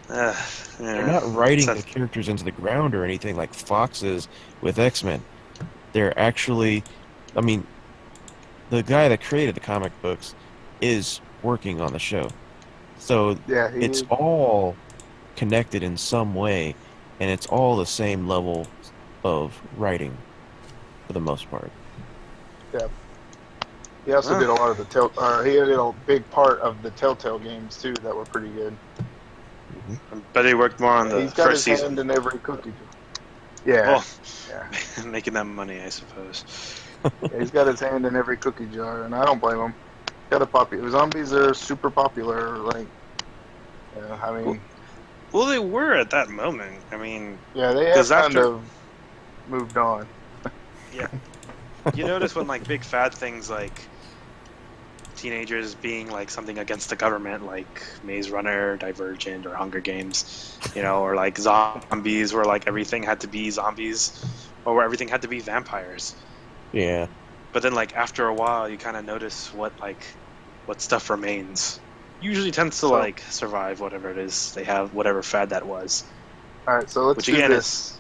A: Uh,
D: They're
A: yeah,
D: not writing the
A: that's-
D: characters into the ground or anything like Fox is with X-Men. They're actually, I mean, the guy that created the comic books is working on the show. So
C: Yeah, he
D: it's
C: is.
D: all connected in some way, and it's all the same level of writing for the most part.
C: Yeah. He also
A: Huh.
C: did a lot of he did a big part of the Telltale games too that were pretty good.
A: but he worked more on the
C: He's got
A: first
C: his
A: season.
C: hand in every cookie. Yeah,
A: Well,
C: yeah.
A: making that money, I suppose.
C: Yeah, he's got his hand in every cookie jar, and I don't blame him. Got a popular zombies are super popular. Like, I mean,
A: Well, they were at that moment. I mean,
C: yeah, they have
A: 'cause
C: kind
A: after-
C: of moved on.
A: you notice when like big fad things like teenagers being like something against the government, like Maze Runner, Divergent, or Hunger Games, or like zombies, where like everything had to be zombies, or where everything had to be vampires.
D: Yeah.
A: But then like after a while, you kind of notice what stuff remains. Usually tends to
C: So-
A: like survive whatever it is they have, whatever fad that was.
C: All right, so let's
A: Which
C: do
A: again
C: this.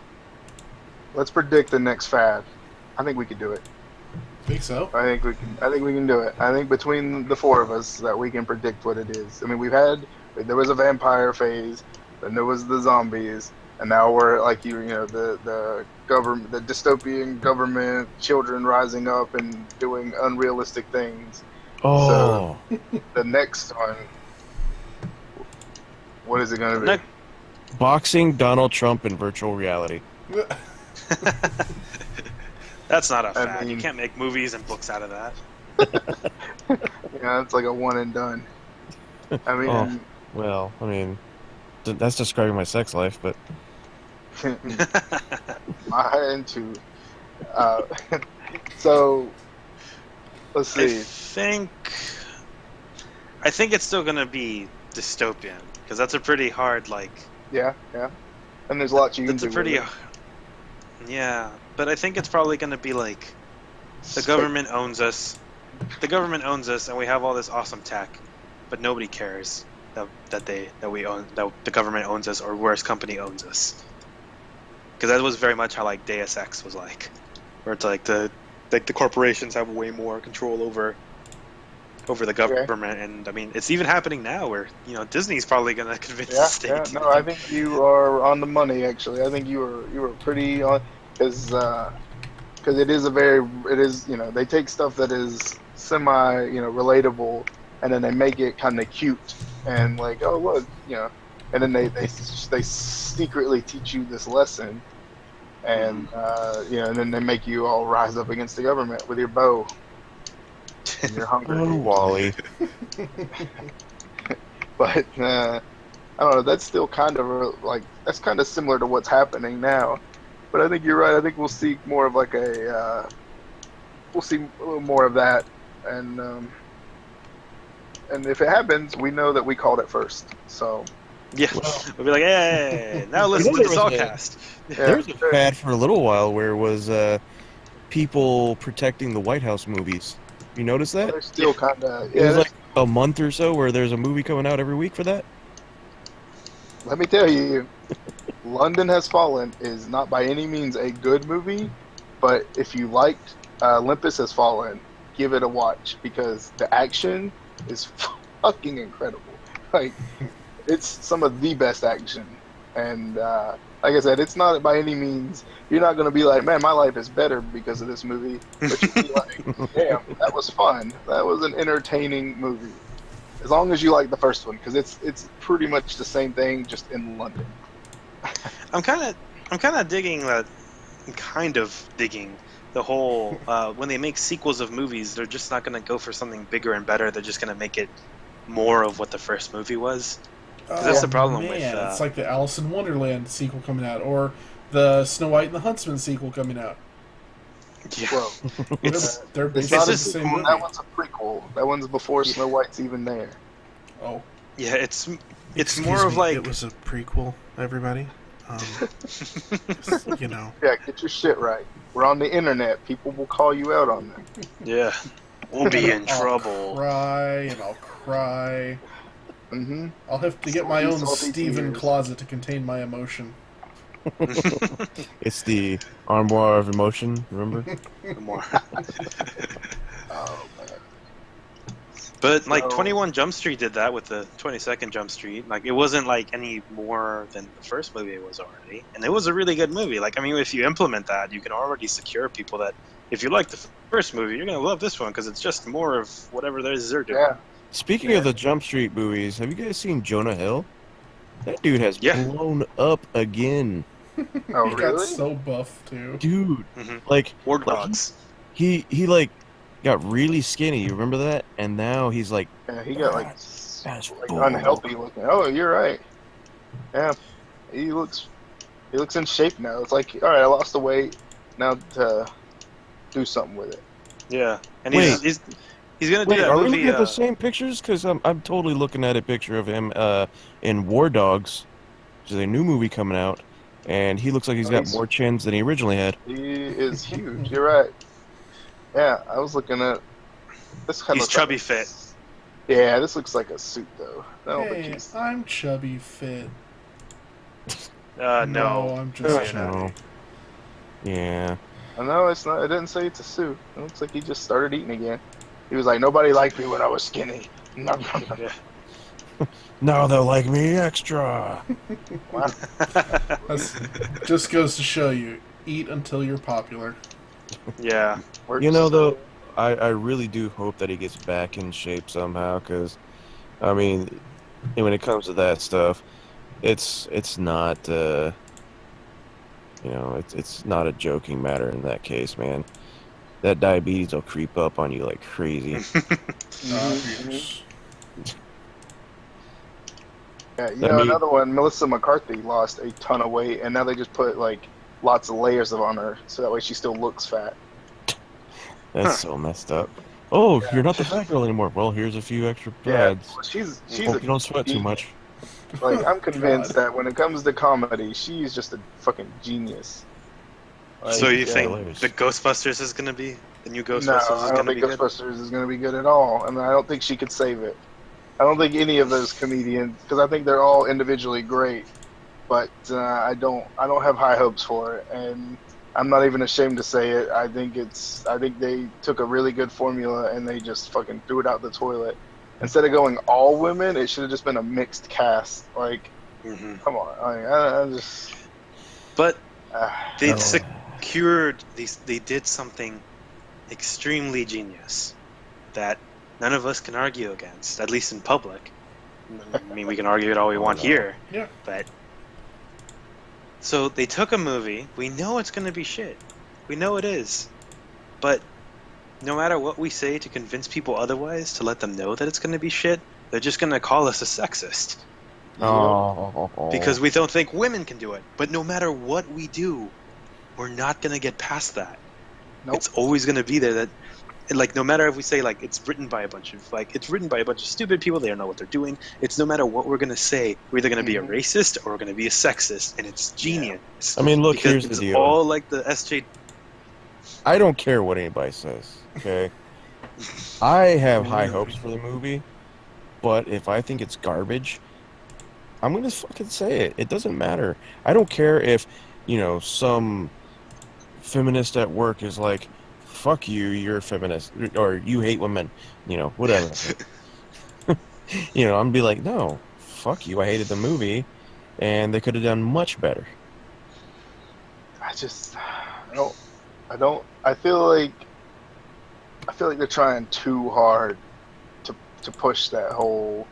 C: Let's predict the next fad. I think we could do it.
B: Think so?
C: I think we can do it. I think between the four of us that we can predict what it is. I mean, there was a vampire phase, then there was the zombies, and now we're like the government, the dystopian government, children rising up and doing unrealistic things.
D: Oh,
C: The next one, what is it going to be?
A: Next-
D: boxing Donald Trump in virtual reality.
A: That's not a
C: I
A: fad. You
C: mean-
A: can't make movies and books out of that.
C: It's like a one and done. I mean,
D: Oh. Well, I mean, that's describing my sex life, but
C: mine too. Uh, so let's see.
A: I think it's still gonna be dystopian because that's a pretty hard
C: Yeah. And there's lots you can
A: That's
C: do.
A: a pretty
C: with
A: yeah. But I think it's probably gonna be like the
C: it.
A: government owns us. The government owns us, and we have all this awesome tech, but nobody cares that the government owns us or where company owns us. Because that was very much how like Deus Ex was like, where it's like the corporations have way more control over the government, and I mean it's even happening now where Disney's probably gonna convince the
C: Yeah.
A: state.
C: No, I think you are on the money. Actually, I think you were pretty on because it is they take stuff that is semi relatable and then they make it kind of cute and like, oh look, and then they secretly teach you this lesson and and then they make you all rise up against the government with your bow and your hunger.
D: oh, Wally.
C: But I don't know. That's still kind of that's kind of similar to what's happening now. But I think you're right. I think we'll see more of like we'll see a little more of that, and if it happens, we know that we called it first. So
A: Yeah,
D: Well,
A: we'll be like, hey, now listen to
D: there
A: the
D: was
A: SaltCast.
D: there
C: Yeah,
D: was a fad for a little while where it was people protecting the White House movies. You notice that?
C: they're still kind of
D: It was
C: yeah.
D: like a month or so where there's a movie coming out every week for that.
C: Let me tell you, London Has Fallen is not by any means a good movie, but if you liked Olympus Has Fallen, give it a watch because the action is fucking incredible. Like, it's some of the best action. And like I said, it's not by any means, you're not going to be like, man, my life is better because of this movie. But you'll be like, damn, that was fun. That was an entertaining movie. As long as you like the first one, because it's pretty much the same thing, just in London.
A: I'm kind of digging that. I'm kind of digging the whole when they make sequels of movies, they're just not going to go for something bigger and better. They're just going to make it more of what the first movie was. Because that's the problem with.
B: It's like the Alice in Wonderland sequel coming out, or the Snow White and the Huntsman sequel coming out.
A: Yeah,
C: Well,
A: it's
B: They're
C: it's
B: basically
C: not
B: the
C: a
B: same
C: sequel.
B: movie.
C: That one's a prequel. That one's before
A: Yeah.
C: Snow White's even there.
B: Oh,
A: yeah, it's
B: excuse
A: more of
B: me,
A: like
B: it was a prequel. Everybody, you know.
C: Yeah, get your shit right. We're on the internet. People will call you out on that.
A: yeah, we'll be in
B: I'll
A: trouble.
B: cry and I'll cry.
C: Mm-hmm.
B: I'll have to get my own
C: Salty
B: Steven
C: tears.
B: closet to contain my emotion.
D: It's the armoire of emotion. Remember?
A: More.
C: Oh man.
A: But like
C: So-
A: 21 Jump Street did that with the 22nd Jump Street. Like it wasn't like any more than the first movie it was already, and it was a really good movie. Like I mean, if you implement that, you can already secure people that if you like the first movie, you're gonna love this one because it's just more of whatever they're doing.
C: Yeah.
D: Speaking of the Jump Street movies, have you guys seen Jonah Hill? That dude has
A: Yeah.
D: blown up again,
C: Oh
B: He got
C: really?
B: so buff too.
D: dude.
A: Mhm.
D: Like
A: War
D: like,
A: Dogs.
D: he like got really skinny. You remember that? And now he's like,
C: Yeah, he got like
D: That's
C: unhealthy looking. Oh, you're right. Yeah, he looks in shape now. It's like, all right, I lost the weight. Now to do something with it.
A: Yeah, and
D: Wait.
A: he's gonna do
D: wait,
A: that
D: are we
A: movie.
D: looking at the same pictures? Because I'm totally looking at a picture of him in War Dogs, which is a new movie coming out, and he looks like he's got more chins than he originally had.
C: He is huge. You're right. Yeah, I was looking at this. Kind
A: He's
C: of
A: chubby fit.
C: Yeah, this looks like a suit though. I don't think
B: Hey,
C: he's.
B: I'm chubby fit.
A: No.
B: I'm just
C: Oh,
B: chubby.
D: Yeah.
C: I know it's not. It didn't say it's a suit. It looks like he just started eating again. He was like, nobody liked me when I was skinny. Nom, nom, nom.
A: Yeah.
D: Now they'll like me extra.
C: Wow.
B: That's just goes to show you: eat until you're popular.
A: Yeah.
C: Works.
D: You know, though, I really do hope that he gets back in shape somehow, because, I mean, when it comes to that stuff, it's not, you know, it's not a joking matter in that case, man. That diabetes will creep up on you like crazy.
B: Obvious.
C: Yeah, you
D: I
C: know,
D: mean-
C: another one, Melissa McCarthy lost a ton of weight, and now they just put like lots of layers on her, so that way she still looks fat.
D: That's so messed up. Oh, you're not the fat girl anymore. Well, here's a few extra pads.
C: Well, she's
D: Hope
C: a,
D: you don't sweat too much.
C: like I'm convinced
B: God.
C: that when it comes to comedy, she's just a fucking genius. Like,
A: So you
C: yeah.
A: think
D: hilarious.
A: the Ghostbusters is gonna be the new
C: No,
A: Ghostbusters is
C: I don't
A: gonna
C: think
A: be good?
C: Ghostbusters is going to be good at all. I mean, I don't think she could save it. I don't think any of those comedians, because I think they're all individually great, but I don't have high hopes for it, and I'm not even ashamed to say it. I think they took a really good formula and they just fucking threw it out the toilet. Instead of going all women, it should have just been a mixed cast. Like,
A: Hmm.
C: come on, I just.
A: But they
D: Oh.
A: secured these. They did something extremely genius that none of us can argue against, at least in public. I mean, we can argue it all we want here.
B: Yeah.
A: But so they took a movie. We know it's going to be shit. We know it is. But no matter what we say to convince people otherwise, to let them know that it's going to be shit, they're just going to call us a sexist
D: Oh.
A: because we don't think women can do it. But no matter what we do, we're not going to get past that.
C: Nope.
A: It's always going to be there that like no matter if we say like it's written by a bunch of stupid people, they don't know what they're doing. It's no matter what we're gonna say, we're either gonna be a racist or we're gonna be a sexist, and it's genius.
D: I mean, look,
A: because
D: here's the
A: it's
D: deal.
A: all like the SJ.
D: I don't care what anybody says, okay? I have high hopes for the movie, but if I think it's garbage, I'm gonna fucking say it. It doesn't matter. I don't care if, some feminist at work is like, fuck you, you're a feminist, or you hate women, whatever. I'm gonna be like, no, fuck you, I hated the movie, and they could have done much better.
C: I feel like they're trying too hard to push the whole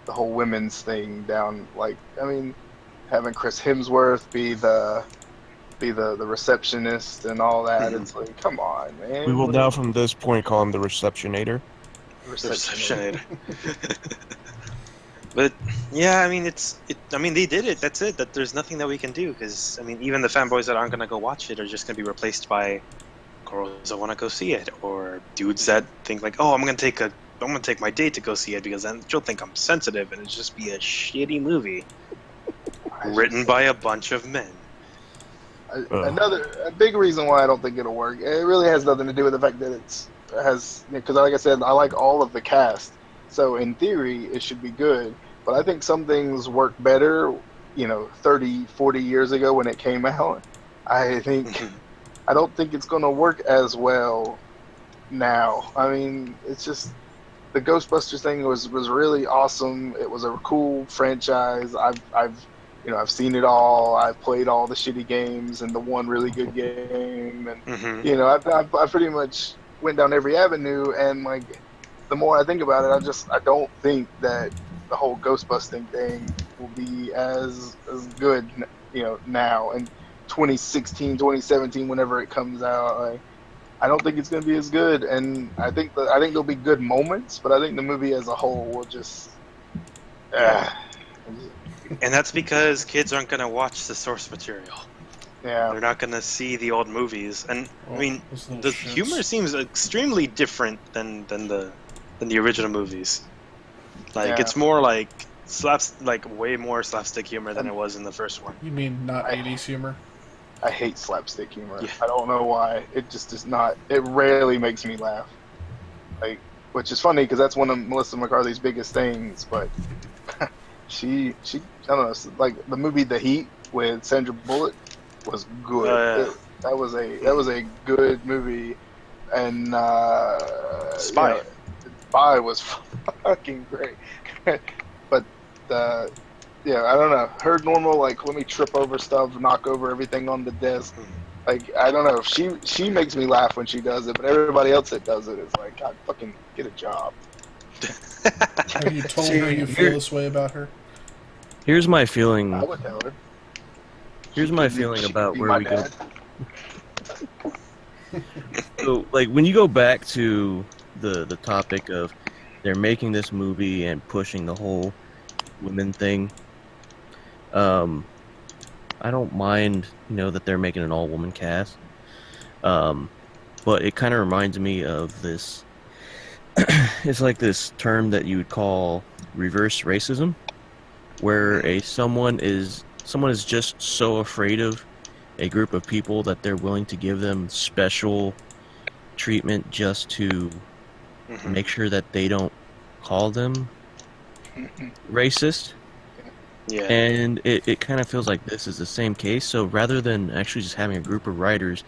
C: women's thing down. Like, I mean, having Chris Hemsworth be the receptionist and all that. It's like, come on, man.
D: We will now from this point call him the receptionator.
A: Receptionator. But yeah, I mean, they did it. That's it. That there's nothing that we can do because I mean, even the fanboys that aren't gonna go watch it are just gonna be replaced by girls that want to go see it, or dudes that think like, oh, I'm gonna take my date to go see it because then she'll think I'm sensitive, and it'll just be a shitty movie written by a bunch of men.
C: A big reason why I don't think it'll work. It really has nothing to do with the fact that because like I said, I like all of the cast, so in theory it should be good. But I think some things work better, 30, 40 years ago when it came out. I don't think it's going to work as well now. I mean, it's just the Ghostbusters thing was really awesome. It was a cool franchise. I've seen it all. I've played all the shitty games and the one really good game, and I pretty much went down every avenue. And like, the more I think about it, I don't think that the whole Ghostbusting thing will be as good, now in 2016, 2017, whenever it comes out. Like, I don't think it's going to be as good, and I think there'll be good moments, but I think the movie as a whole will just.
A: And that's because kids aren't going to watch the source material.
C: Yeah.
A: They're not going to see the old movies, and I mean, the humor seems extremely different than the original movies. Like it's more like way more slapstick humor than it was in the first one.
B: You mean not 80s humor?
C: I hate slapstick humor. Yeah. I don't know why. It just does not. It rarely makes me laugh. Like, which is funny because that's one of Melissa McCarthy's biggest things. But she I don't know. Like the movie The Heat with Sandra Bullock was good. That was a good movie. And
A: Spy.
C: Spy was fucking great. But I don't know. Her normal, like, let me trip over stuff, knock over everything on the desk. Like, I don't know. She makes me laugh when she does it, but everybody else that does it is like, God, fucking get a job.
B: Have you told her you feel this way about her?
E: Here's my feeling.
C: I would tell her.
E: Here's my feeling about where we go. So, like, when you go back to the topic of they're making this movie and pushing the whole women thing, I don't mind, that they're making an all-woman cast, but it kind of reminds me of this. It's like this term that you would call reverse racism, where someone is just so afraid of a group of people that they're willing to give them special treatment just to make sure that they don't call them racist.
A: Yeah.
E: And it kind of feels like this is the same case. So rather than actually just having a group of writers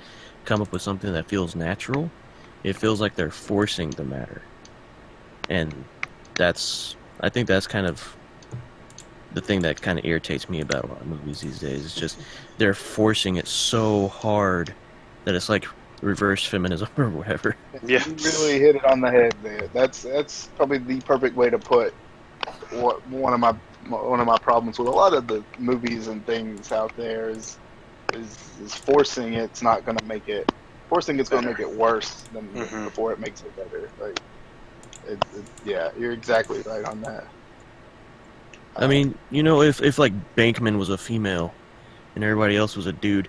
E: come up with something that feels natural, it feels like they're forcing the matter. And I think that's kind of the thing that kind of irritates me about a lot of movies these days. It's just they're forcing it so hard that it's like reverse feminism or whatever.
A: Yeah.
C: You really hit it on the head there. That's probably the perfect way to put one of my problems with a lot of the movies and things out there is forcing it's not going to make it. Forcing it's going to make it worse than before it makes it better. Like, yeah, you're exactly right on that.
E: I mean, if like Bankman was a female and everybody else was a dude,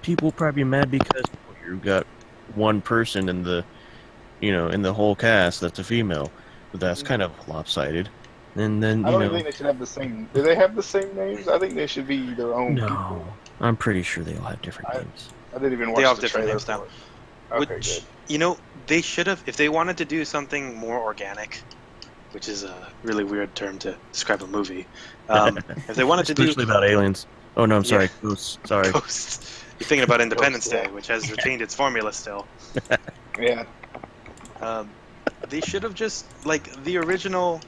E: people would probably be mad because you got one person in the in the whole cast that's a female, but that's kind of lopsided. And then
C: I don't even think they should have the same. Do they have the same names? I think they should be their own people.
E: no, I'm pretty sure they all have different
C: I-
E: names.
C: I didn't even
A: They all
C: watch
A: have
C: the
A: different
C: trailer
A: names now.
C: for it. Okay,
A: Which,
C: good.
A: they should have, if they wanted to do something more organic, which is a really weird term to describe a movie. If they wanted to do
E: Especially about aliens. Oh no, I'm sorry.
A: Yeah.
E: Ghosts. Sorry.
A: Ghosts, you're thinking about Independence
C: Ghosts, yeah.
A: Day, which has retained its formula still.
C: Yeah.
A: They should have just the original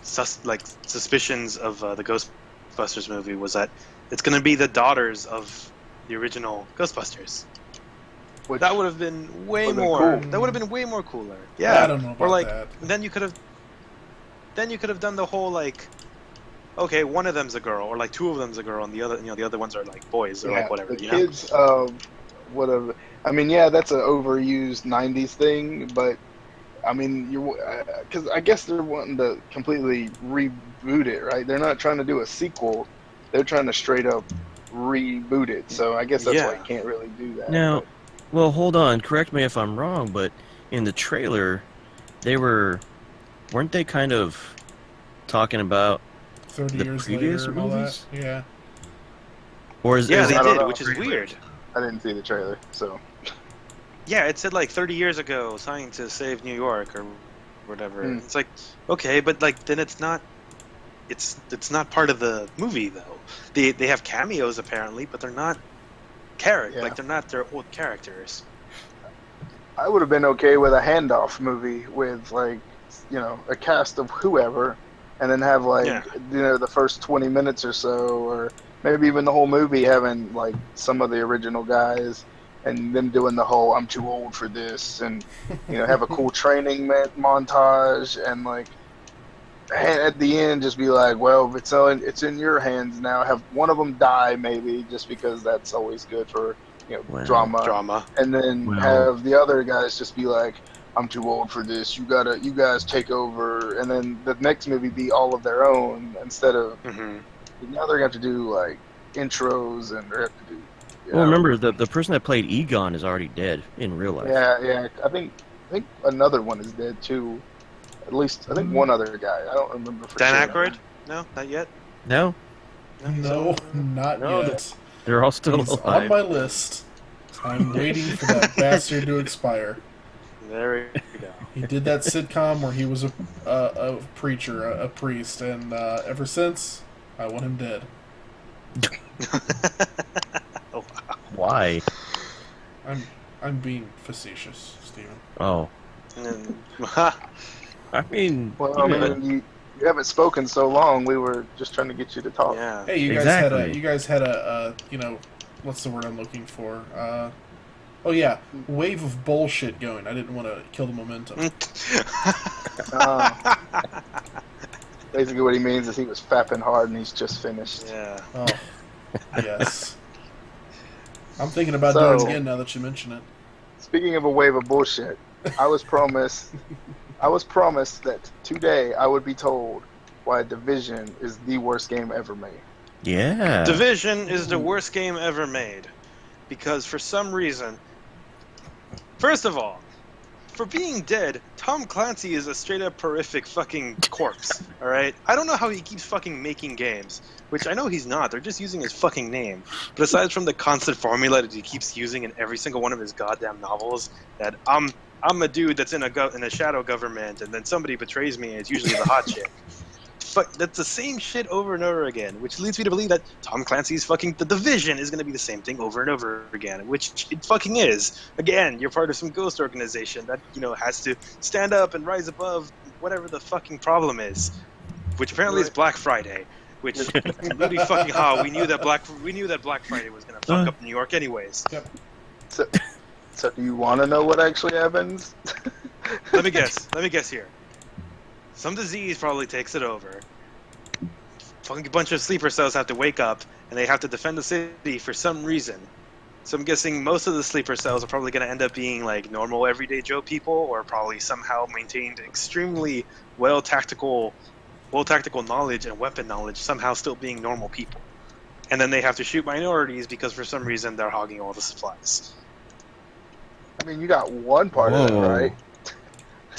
A: suspicions of the Ghostbusters movie was that it's going to be the daughters of the original Ghostbusters.
C: Which
A: That would have been way
C: would've been
A: more.
C: cool.
A: That would have been way more cooler. Yeah.
B: I don't know about
A: or
B: that.
A: then you could have done the whole okay, one of them's a girl, or two of them's a girl, and the other ones are boys, or whatever.
C: The kids of whatever. I mean, yeah, that's an overused '90s thing, but I mean, because I guess they're wanting to completely reboot it, right? They're not trying to do a sequel; they're trying to straight up reboot it. So I guess that's why you can't really do that.
E: Now, well, hold on. Correct me if I'm wrong, but in the trailer, weren't they kind of talking about
B: 30
E: the
B: years
E: previous
B: later and all that.
E: movies?
B: Yeah.
E: Or is
A: Yeah,
E: is
A: they
E: it
C: I don't
A: did,
C: know.
A: which is weird.
C: I didn't see the trailer, so
A: Yeah, it said 30 years ago, trying to save New York or whatever.
C: Hmm.
A: It's okay, but then it's not. It's not part of the movie though. They have cameos apparently, but they're not characters.
C: Yeah.
A: They're not their old characters.
C: I would have been okay with a handoff movie with a cast of whoever, and then have
A: Yeah.
C: the first 20 minutes or so, or maybe even the whole movie having some of the original guys, and them doing the whole "I'm too old for this," and have a cool training montage, and at the end just be well, it's in your hands now. Have one of them die maybe, just because that's always good for
E: Wow.
C: drama. And then
E: Well-
C: have the other guys just be I'm too old for this. You guys take over, and then the next movie be all of their own instead of
A: Hmm.
C: now they're gonna have to do intros, and they have to do.
E: Well, remember the person that played Egon is already dead in real life.
C: Yeah. I think another one is dead too. At least I think one other guy. I don't remember for
A: Dan
C: sure.
A: Aykroyd? No, not yet.
E: No,
B: No, not
E: No,
B: yet.
E: they're all still
B: He's on
E: alive.
B: my list. I'm waiting for that bastard to expire.
A: There we go.
B: He did that sitcom where he was a preacher, a priest, and ever since, I want him dead.
A: Oh,
E: Why?
B: I'm being facetious, Steven.
E: Oh,
A: wow.
E: I mean,
C: Well, I mean, you haven't spoken so long. We were just trying to get you to talk.
A: Yeah.
B: Hey, you
E: Exactly.
B: guys had a what's the word I'm looking for? Oh yeah, wave of bullshit going. I didn't want to kill the momentum.
C: Basically, what he means is he was fapping hard and he's just finished.
A: Yeah.
B: Oh, yes. I'm thinking about
C: So-
B: doing it again now that you mention it.
C: Speaking of a wave of bullshit, I was promised that today I would be told why Division is the worst game ever made.
E: yeah.
A: Division is the worst game ever made because for some reason, first of all, for being dead, Tom Clancy is a straight up horrific fucking corpse. All right, I don't know how he keeps fucking making games, which I know he's not. They're just using his fucking name. But aside from the constant formula that he keeps using in every single one of his goddamn novels, that I'm a dude that's in a shadow government, and then somebody betrays me, and it's usually the hot chick. Fuck, that's the same shit over and over again, which leads me to believe that Tom Clancy's fucking The Division is going to be the same thing over and over again, which it fucking is. Again, you're part of some ghost organization that, has to stand up and rise above whatever the fucking problem is, which apparently is Black Friday, which really fucking we knew that Black Friday was going to fuck up New York anyways.
C: So do you want to know what actually happens?
A: Let me guess here. Some disease probably takes it over. Fucking a bunch of sleeper cells have to wake up, and they have to defend the city for some reason. So I'm guessing most of the sleeper cells are probably going to end up being normal everyday Joe people, or probably somehow maintained extremely well tactical knowledge and weapon knowledge, somehow still being normal people. And then they have to shoot minorities because for some reason they're hogging all the supplies.
C: I mean, you got one part of that
E: Whoa.
C: right.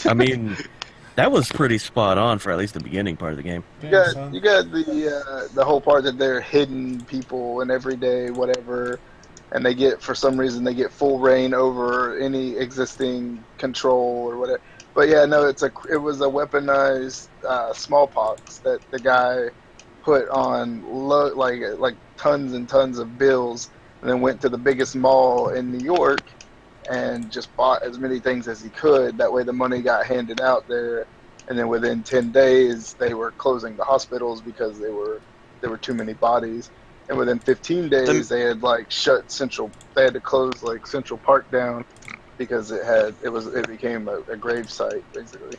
E: I mean, that was pretty spot on for at least the beginning part of the game.
C: You
B: Damn,
C: got
B: son.
C: you got the whole part that they're hidden people and everyday whatever, and they get for some reason they get full reign over any existing control or whatever. But yeah, no, it was a weaponized smallpox that the guy put on like tons and tons of bills, and then went to the biggest mall in New York and just bought as many things as he could. That way, the money got handed out there, and then within 10 days, they were closing the hospitals because there were too many bodies. And within 15 days, they had like shut Central. They had to close like Central Park down because it became a grave site basically.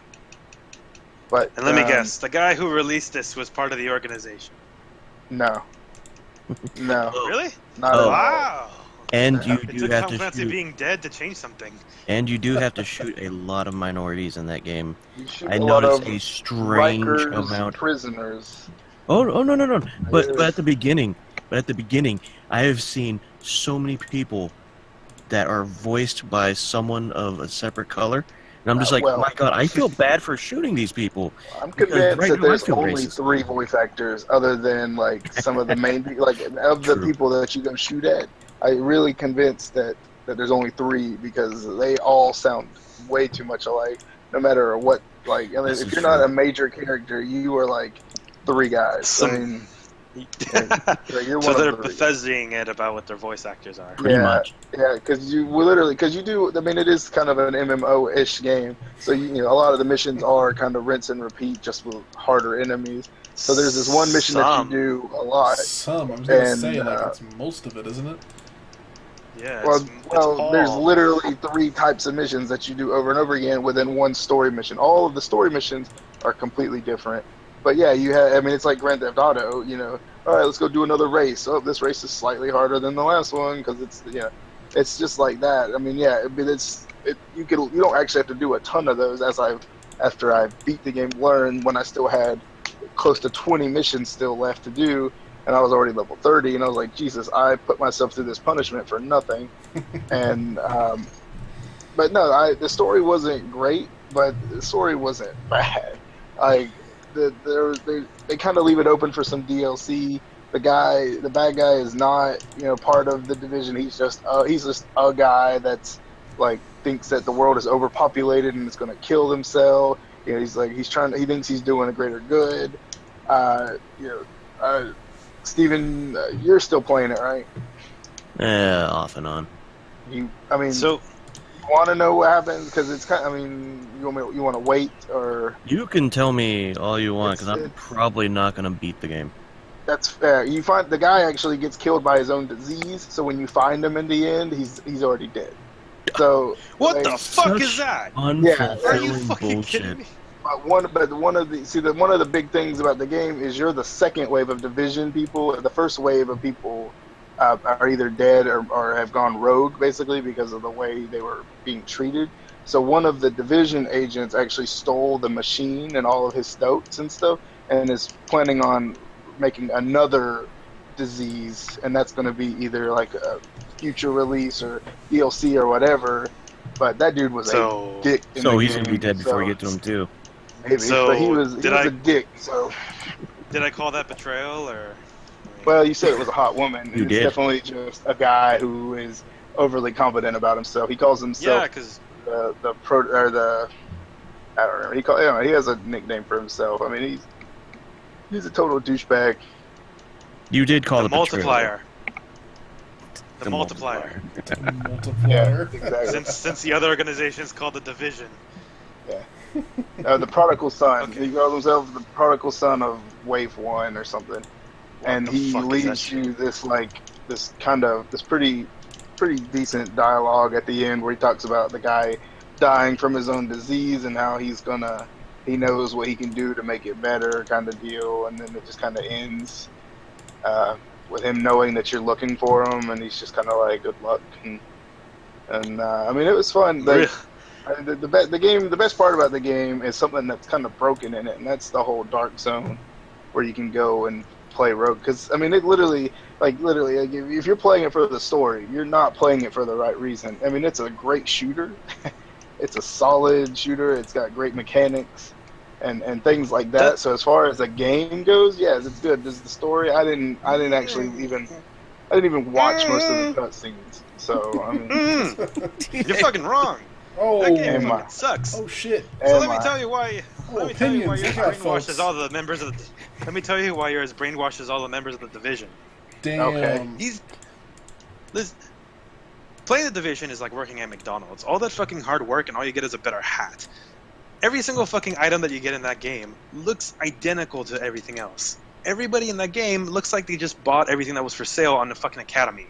C: But
A: And let me guess, the guy who released this was part of the organization.
C: no, no,
A: Really?
C: not at all.
A: Wow.
E: And you
A: It
E: do
A: took
E: have
A: Tom
E: to
A: Clancy
E: shoot.
A: being dead to change something.
E: And you do have to shoot a lot of minorities in that game.
C: You shoot
E: I
C: a lot
E: noticed
C: of
E: a strange
C: Rikers
E: amount.
C: prisoners.
E: Oh no. But
C: Yeah.
E: at the beginning, I have seen so many people that are voiced by someone of a separate color, and I'm just like,
C: Well-
E: my God, I feel bad for shooting these people.
C: I'm
E: Because
C: convinced
E: right
C: that
E: now I
C: there's
E: feel
C: only
E: racist.
C: 3 voice actors, other than like some of the main, like of the
E: True.
C: people that you go shoot at. I really convinced that there's only 3 because they all sound way too much alike. No matter what, like I mean,
E: This
C: if
E: is
C: you're not
E: true.
C: a major character, you are like 3 guys.
A: Some-
C: I mean, like, you're
A: So
C: one
A: they're
C: of the 3.
A: Bethesdaing it about what their voice actors are.
E: Pretty much.
C: Yeah, because you do. I mean, it is kind of an MMO-ish game, so you know a lot of the missions are kind of rinse and repeat, just with harder enemies. So there's this one mission that you
A: Some.
C: do a lot.
B: Some. I was gonna
C: And,
B: say like it's most of it, isn't it?
A: Yeah,
C: Well,
A: it's all.
C: there's literally 3 types of missions that you do over and over again within one story mission. All of the story missions are completely different. But yeah, you have. I mean, it's like Grand Theft Auto. You know, all right, let's go do another race. Oh, this race is slightly harder than the last one because it's just like that. I mean, yeah, you don't actually have to do a ton of those after I beat the game, learned when I still had close to 20 missions still left to do, and I was already level 30, and I was like, Jesus, I put myself through this punishment for nothing. And but no, the story wasn't great, but the story wasn't bad. Like they kind of leave it open for some DLC. The bad guy is not part of the division. He's just a guy that's like thinks that the world is overpopulated and it's going to kill himself. You know, he thinks he's doing a greater good. Steven, you're still playing it, right?
E: Yeah, off and on.
A: So
C: You want to know what happens because it's kind. I mean, you want to wait or
E: You can tell me all you want, because I'm
C: It's-
E: probably not going to beat the game.
C: that's fair. You find the guy actually gets killed by his own disease, so when you find him in the end, he's already dead. So
A: what
C: like,
A: the fuck
E: such-
A: is that?
C: Are you
E: Unfulfilling
A: fucking
E: bullshit.
A: kidding me?
C: one of the big things about the game is you're the second wave of division people. The first wave of people are either dead or have gone rogue, basically because of the way they were being treated. So one of the division agents actually stole the machine and all of his notes and stuff, and is planning on making another disease, and that's going to be either like a future release or DLC or whatever. But that dude was
A: So-
C: a dick.
E: So he's going to be dead before you get to him, too.
C: Maybe,
A: So,
C: but he was
A: did
C: a
A: I-
C: dick. So,
A: Did I call that betrayal or?
C: well, you said it was a hot woman.
E: You
C: It's
E: did.
C: definitely just a guy who is overly confident about himself. He calls
A: Yeah,
C: himself
A: because
C: I don't know. He has a nickname for himself. I mean, he's a total douchebag.
E: You did call
A: the
E: it betrayal.
A: multiplier. The
E: The
A: multiplier.
B: Multiplier.
C: Exactly.
A: Since the other organization is called the Division.
C: The prodigal son.
A: Okay.
C: He calls himself the prodigal son of Wave 1 or something. And
A: the
C: he
A: fuck is
C: leaves
A: that
C: you this pretty decent dialogue at the end where he talks about the guy dying from his own disease and how he knows what he can do to make it better kind of deal. And then it just kind of ends with him knowing that you're looking for him, and he's just kind of like, good luck. And I mean, it was fun. Like, the best part about the game is something that's kind of broken in it, and that's the whole dark zone, where you can go and play Rogue because I mean it literally like if you're playing it for the story, you're not playing it for the right reason. I mean it's a great shooter, it's a solid shooter, it's got great mechanics and things like that.
A: That
C: So as far as the game goes, yes, it's good. Does the story? I didn't actually I didn't even watch most of the cutscenes. So I mean,
A: you're fucking wrong.
B: Oh,
A: That game
C: Am I?
A: fucking sucks.
B: oh shit!
A: So
C: am
A: let me
C: I?
A: tell you why.
B: Oh,
A: Let me tell you why
B: opinions.
A: you're as
B: Look out,
A: brainwashed
B: folks.
A: as all the members of the. Let me tell you why you're as brainwashed as all the members of the Division.
B: Damn.
C: Okay.
A: Listen, playing the Division is like working at McDonald's. All that fucking hard work and all you get is a better hat. Every single fucking item that you get in that game looks identical to everything else. Everybody in that game looks like they just bought everything that was for sale on the fucking Academy.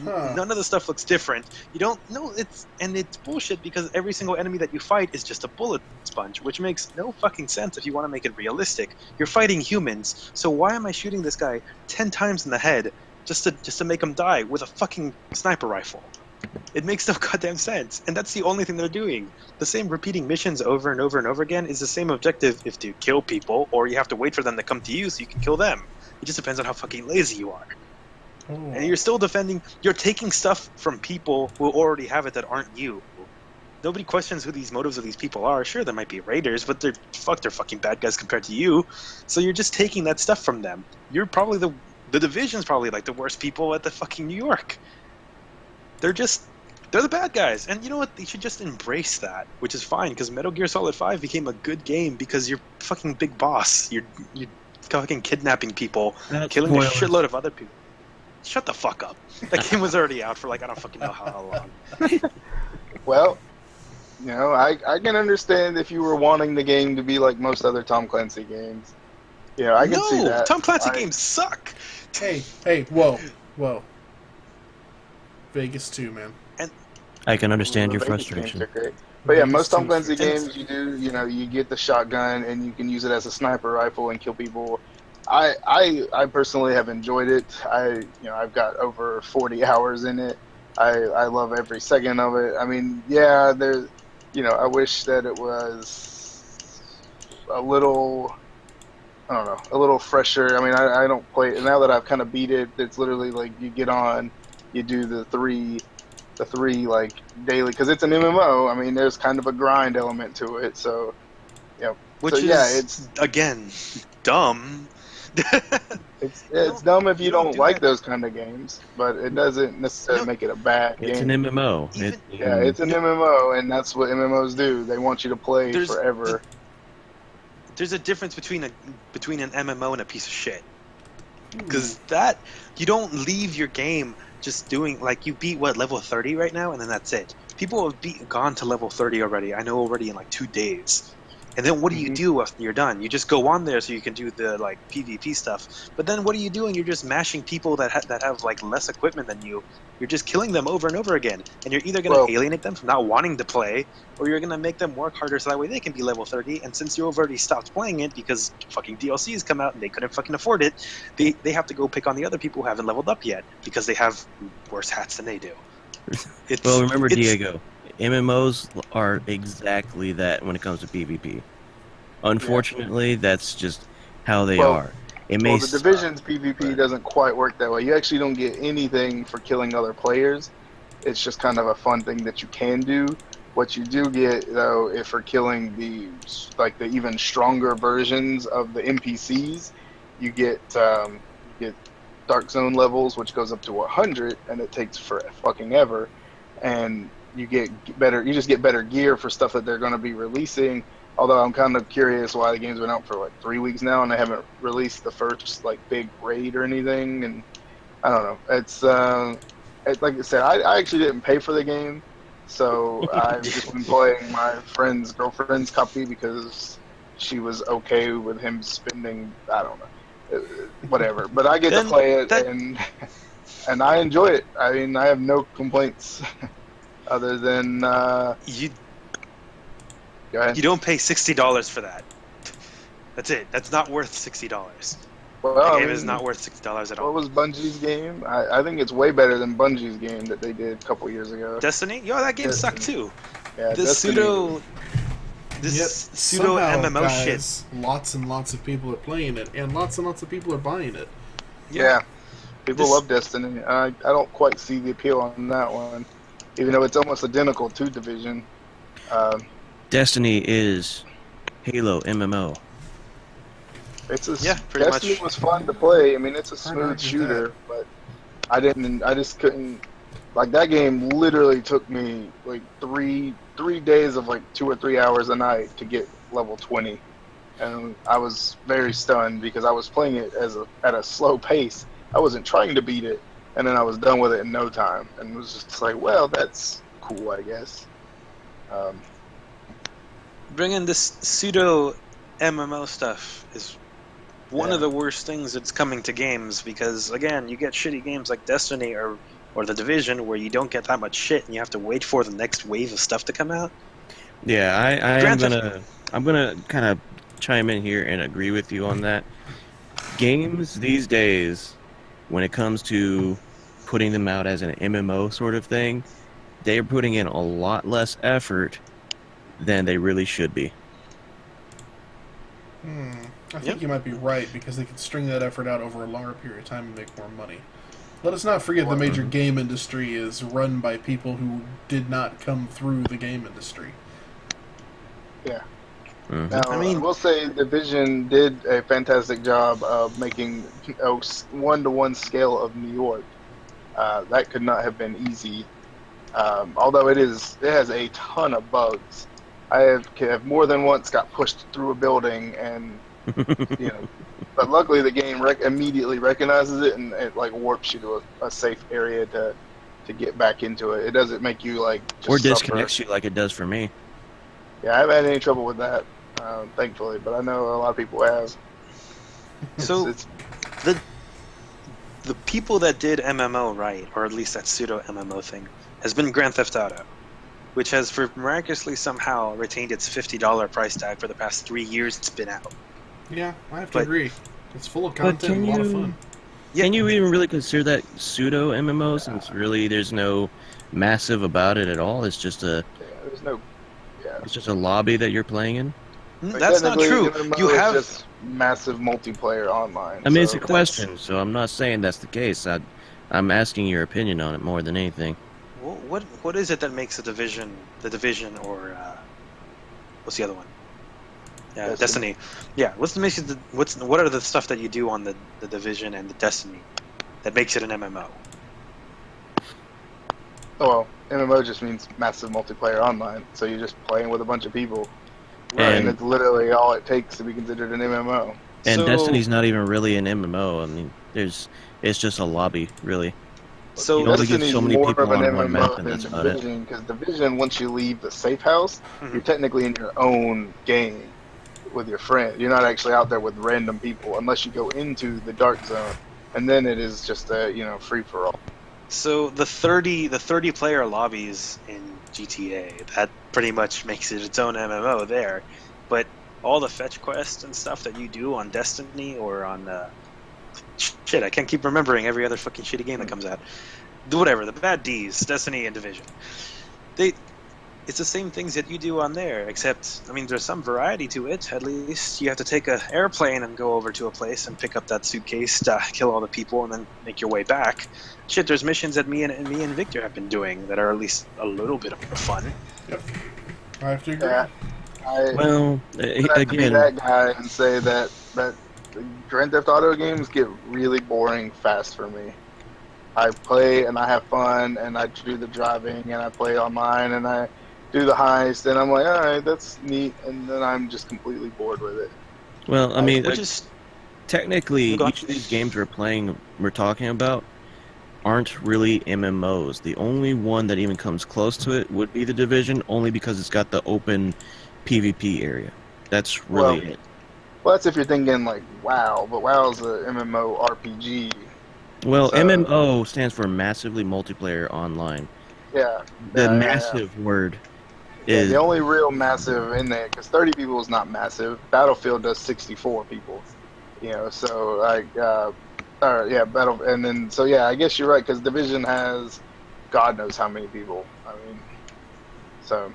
B: Huh.
A: None of the stuff looks different. You don't know it's bullshit because every single enemy that you fight is just a bullet sponge, which makes no fucking sense if you want to make it realistic. You're fighting humans, so why am I shooting this guy 10 times in the head just to make him die with a fucking sniper rifle? It makes no goddamn sense, and that's the only thing they're doing. The same repeating missions over and over and over again is the same objective if to kill people, or you have to wait for them to come to you so you can kill them. It just depends on how fucking lazy you are.
B: Oh.
A: And you're still defending. You're taking stuff from people who already have it that aren't you. Nobody questions who these motives of these people are. Sure, there might be raiders, but they're fucking bad guys compared to you. So you're just taking that stuff from them. You're probably the Division's probably like the worst people at the fucking New York. They're the bad guys, and you know what? They should just embrace that, which is fine because Metal Gear Solid 5 became a good game because you're fucking big boss. You're fucking kidnapping people,
E: That's
A: killing a
E: spoilers.
A: shitload of other people. Shut the fuck up. That game was already out for like I don't fucking know how long.
C: Well, you know, I can understand if you were wanting the game to be like most other Tom Clancy games. You know, I can see that.
A: Tom Clancy games suck.
B: Hey, whoa. Vegas 2, man.
E: I can understand
C: The
E: your
C: Vegas
E: frustration.
C: games are great. But yeah,
B: Vegas
C: most Tom
B: 2
C: Clancy
B: is
C: games you know, you get the shotgun and you can use it as a sniper rifle and kill people. I personally have enjoyed it. I've got over 40 hours in it. I love every second of it. I mean, yeah, I wish that it was a little, I don't know, a little fresher. I mean, I don't play it now that I've kind of beat it. It's literally like you get on, you do the three like daily because it's an MMO. I mean, there's kind of a grind element to it. So,
A: Which
C: so,
A: is
C: yeah, it's
A: again dumb.
C: it's dumb if you don't
A: do
C: like
A: that.
C: those kind of games, but it doesn't necessarily
A: No,
C: make it a bad
E: It's
C: game.
E: an MMO.
A: Even-
C: Yeah, it's an MMO, and that's what MMOs do. They want you to play
A: There's-
C: forever.
A: There's a difference between an MMO and a piece of shit. Because that you don't leave your game just doing like you beat level 30 right now, and then that's it. People have gone to level 30 already. I know already in like 2 days. And then what do you do after you're done? You just go on there so you can do the like PvP stuff. But then what are you doing? You're just mashing people that have like less equipment than you. You're just killing them over and over again. And you're either going to alienate them from not wanting to play, or you're going to make them work harder so that way they can be level 30. And since you've already stopped playing it because fucking DLCs come out and they couldn't fucking afford it, they have to go pick on the other people who haven't leveled up yet because they have worse hats than they do.
E: Well, remember, Diego, MMOs are exactly that when it comes to PvP. Unfortunately, that's just how they are. It may
C: Well, the Division's PvP doesn't quite work that way. You actually don't get anything for killing other players. It's just kind of a fun thing that you can do. What you do get, though, if for killing the even stronger versions of the NPCs, you get Dark Zone levels, which goes up to 100, and it takes for fucking ever. And you just get better gear for stuff that they're going to be releasing. Although I'm kind of curious why the game's been out for like 3 weeks now and they haven't released the first like big raid or anything. And I don't know. It's like I said, I actually didn't pay for the game, so I've just been playing my friend's girlfriend's copy because she was okay with him spending, I don't know, whatever. But I get to play it and I enjoy it. I mean, I have no complaints other than
A: You don't pay $60 for that. That's it. That's not worth $60.
C: Well,
A: The game is not worth $60 at all.
C: What was Bungie's game? I think it's way better than Bungie's game that they did a couple years ago.
A: Destiny? Yo, that game sucked too.
C: Yeah,
A: The
C: Destiny.
A: This
B: Yet
A: pseudo
B: somehow,
A: MMO shit.
B: guys, lots and lots of people are playing it, and lots of people are buying it.
C: Yeah, people
A: This-
C: love Destiny. I don't quite see the appeal on that one, even though it's almost identical to Division.
E: Destiny is Halo MMO.
C: It's a
A: Yeah, pretty
C: Destiny
A: much.
C: was fun to play. I mean, it's a
B: Hard to
C: smooth
B: argue
C: shooter, but I just couldn't. Like that game literally took me like three days of like 2 or 3 hours a night to get level 20, and I was very stunned because I was playing it at a slow pace. I wasn't trying to beat it, and then I was done with it in no time, and it was just like, well, that's cool, I guess.
A: Bringing this pseudo MMO stuff is one of the worst things that's coming to games because, again, you get shitty games like Destiny or The Division where you don't get that much shit and you have to wait for the next wave of stuff to come out.
E: Yeah,
A: Granted-
E: I'm gonna kind of chime in here and agree with you on that. Games these days, when it comes to putting them out as an MMO sort of thing, they're putting in a lot less effort than they really should be.
B: I think you might be right because they could string that effort out over a longer period of time and make more money. Let us not forget the major game industry is run by people who did not come through the game industry.
C: Yeah.
E: Mhm.
C: Now,
A: I mean-
C: I will say Division did a fantastic job of making a one-to-one scale of New York. That could not have been easy. Although it has a ton of bugs. I have more than once got pushed through a building, and but luckily the game immediately recognizes it and it like warps you to a safe area to get back into it. It doesn't make you like just
E: Or
C: suffer.
E: disconnects you like it does for me.
C: Yeah, I haven't had any trouble with that, thankfully, but I know a lot of people have.
A: So
C: It's
A: the people that did MMO right, or at least that pseudo MMO thing, has been Grand Theft Auto, which has miraculously somehow retained its $50 price tag for the past 3 years it's been out.
B: Yeah, I have to
A: But-
B: agree. It's full of
E: But
B: content and a lot of fun.
A: Yeah.
E: Can you even really consider that pseudo MMO since really there's no massive about it at all? It's just
C: there's no. Yeah.
E: it's just a lobby that you're playing in.
C: But
A: That's not
C: technically,
A: true.
C: MMO
A: You
C: is
A: have
C: just massive multiplayer online.
E: I mean, it's
C: so
E: a question, so I'm not saying that's the case. I'm asking your opinion on it more than anything.
A: what is it that makes the division or what's the other one? Yeah,
C: Destiny.
A: Destiny. Yeah, what are the stuff that you do on the Division and the Destiny that makes it an MMO?
C: Oh, well, MMO just means massive multiplayer online. So you're just playing with a bunch of people,
E: Right.
C: and it's literally all it takes to be considered an MMO.
E: And
A: So-
E: Destiny's not even really an MMO. I mean, it's just a lobby, really.
A: So
E: You only get
C: Destiny's
E: so many
C: more
E: people
C: of an
E: on one
C: MMO
E: map, and
C: than
E: that's about it.
C: Division, because Division, once you leave the safe house,
A: Mhm.
C: you're technically in your own game with your friend. You're not actually out there with random people unless you go into the dark zone, and then it is just a free for all.
A: So the 30 player lobbies in GTA, that pretty much makes it its own MMO there. But all the fetch quests and stuff that you do on Destiny or on shit, I can't keep remembering every other fucking shitty game that comes out. Whatever, the bad D's, Destiny and Division. It's the same things that you do on there, except, I mean, there's some variety to it. At least you have to take an airplane and go over to a place and pick up that suitcase, kill all the people, and then make your way back. Shit, there's missions that me and Victor have been doing that are at least a little bit of fun.
B: I have to agree.
C: Yeah, I
E: Well,
C: have to be
E: again,
C: that guy and say that the Grand Theft Auto games get really boring fast for me. I play and I have fun and I do the driving and I play online and I do the heist and I'm like, all right, that's neat, and then I'm just completely bored with it.
E: well, I mean,
A: Which is
E: technically,
A: Go on.
E: each of these games we're talking about, aren't really MMOs. The only one that even comes close to it would be the Division, only because it's got the open PvP area. That's really
C: Well,
E: it.
C: Well, that's if you're thinking like WoW, but WoW's a MMO RPG.
E: Well,
C: so-
E: MMO stands for massively multiplayer online.
C: Yeah.
E: The
C: Yeah, yeah,
E: massive word
C: Yeah,
E: is
C: the only real massive in there, because 30 people is not massive. Battlefield does 64 people. So like, and then so yeah, I guess you're right, because Division has God knows how many people. I mean, so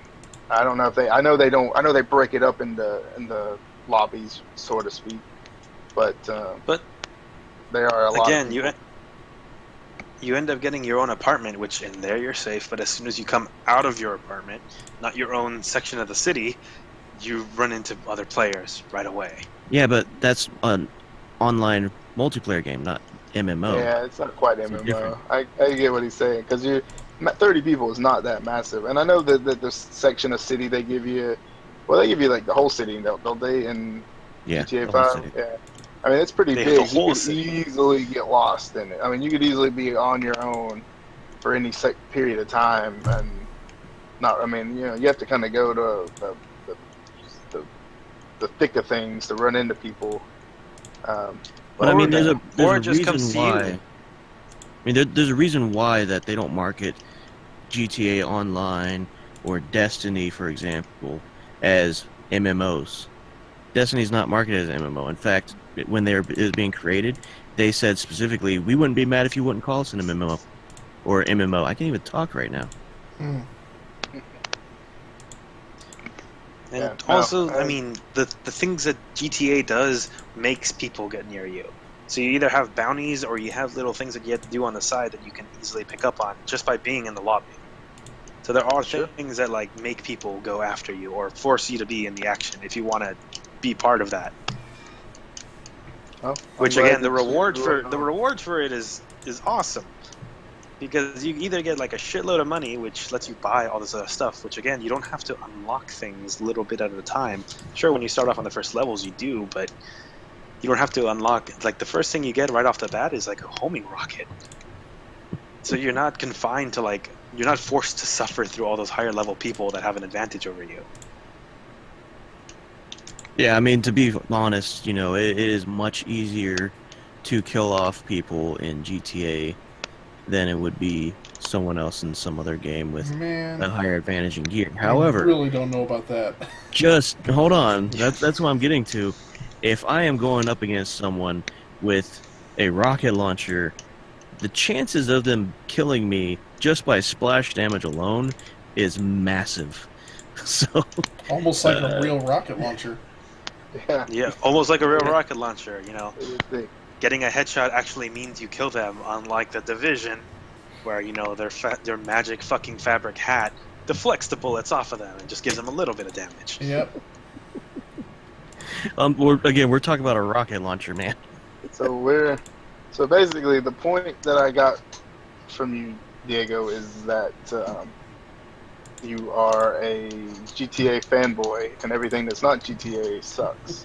C: I don't know if they. I know they don't. I know they break it up in the lobbies, so to speak. But
A: But
C: there are a lot.
A: again,
C: Of
A: you end up getting your own apartment, which in there you're safe. But as soon as you come out of your apartment, not your own section of the city, you run into other players right away.
E: Yeah, but that's an online multiplayer game, not MMO.
C: Yeah, it's not quite
E: So
C: MMO.
E: different.
C: I get what he's saying because 30 people is not that massive, and I know that the section of city they give you, well, they give you like the whole city, don't they? In
E: Yeah,
C: GTA
E: the whole
C: 5,
E: city.
C: yeah. I mean, it's pretty
A: They have the
C: big. You
A: whole
C: could
A: city.
C: easily get lost in it. I mean, you could easily be on your own for any period of time, and not. I mean, you have to kind of go to the, the thick of things to run into people. Um,
E: But I
A: Or-
E: mean, there's
A: or
E: a
A: it just comes
E: reason
A: to you.
E: why. I mean, there's a reason why that they don't market GTA Online or Destiny, for example, as MMOs. Destiny's not marketed as an MMO. In fact, when it was being created, they said specifically, we wouldn't be mad if you wouldn't call us an MMO or MMO. I can't even talk right now.
B: Hmm.
A: And
C: Yeah,
A: also,
C: no,
A: I mean, the things that GTA does makes people get near you. So you either have bounties or you have little things that you have to do on the side that you can easily pick up on just by being in the lobby. So there are
C: Sure.
A: things that like make people go after you or force you to be in the action if you want to be part of that.
C: well, I'm
A: Which
C: glad
A: again, the
C: that
A: reward
C: you,
A: for it is awesome. Because you either get like a shitload of money, which lets you buy all this other stuff, which again, you don't have to unlock things little bit at a time. Sure, when you start off on the first levels, you do, but you don't have to unlock. Like the first thing you get right off the bat is like a homing rocket. So you're not confined to like you're not forced to suffer through all those higher level people that have an advantage over you.
E: Yeah, I mean, to be honest, it is much easier to kill off people in GTA than it would be someone else in some other game with
B: Man,
E: a higher advantage in gear.
B: I
E: However,
B: really don't know about that.
E: just hold on. That's what I'm getting to. If I am going up against someone with a rocket launcher, the chances of them killing me just by splash damage alone is massive. So,
B: Almost like a real rocket launcher.
C: yeah,
A: Yeah, almost like a real rocket launcher.
C: you would think.
A: Getting a headshot actually means you kill them, unlike the Division, where their magic fucking fabric hat deflects the bullets off of them and just gives them a little bit of damage.
B: Yep.
E: we're talking about a rocket launcher, man.
C: So basically the point that I got from you, Diego, is that you are a GTA fanboy and everything that's not GTA sucks.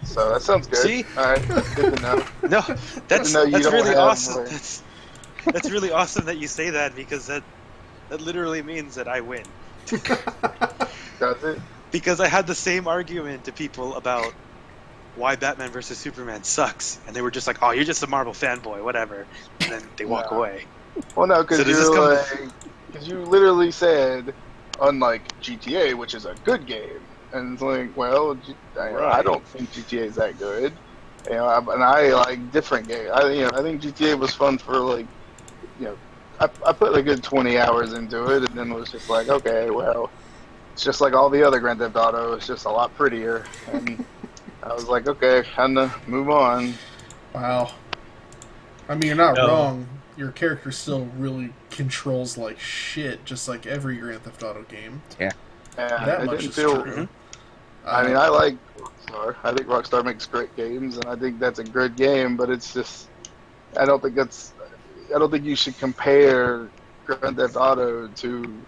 C: So that sounds good.
A: See?
C: All right, good to know.
A: No, that's
C: know you don't
A: really
C: have,
A: awesome.
C: like-
A: That's really awesome that you say that because that literally means that I win.
C: Does it?
A: Because I had the same argument to people about why Batman vs Superman sucks, and they were just like, "Oh, you're just a Marvel fanboy, whatever," and then they walk
C: No.
A: away.
C: Well, no, because
A: So does this come-
C: you literally said, unlike GTA, which is a good game, and it's like, well, I
A: Right.
C: don't think GTA is that good. And I like different games. I think GTA was fun for like, I put a good 20 hours into it, and then was just like, okay, well, it's just like all the other Grand Theft Auto. It's just a lot prettier, and I was like, okay, time to move on.
B: Wow. I mean, you're not
E: No.
B: wrong. Your character still really controls like shit, just like every Grand Theft Auto game.
C: And
B: That
C: it
B: much
C: didn't
B: is
C: feel.
B: true.
C: I mean, I like Rockstar. I think Rockstar makes great games, and I think that's a good game. But it's just, I don't think you should compare Grand Theft Auto to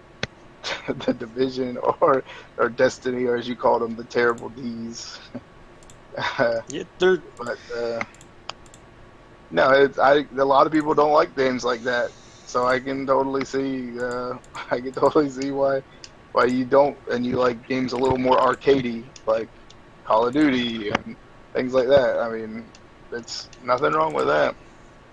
C: the Division or Destiny, or as you call them, the terrible D's.
A: Yeah, they're
C: But no, a lot of people don't like games like that, so I can totally see why you don't, and you like games a little more arcadey, like Call of Duty and things like that. I mean, it's nothing wrong with that.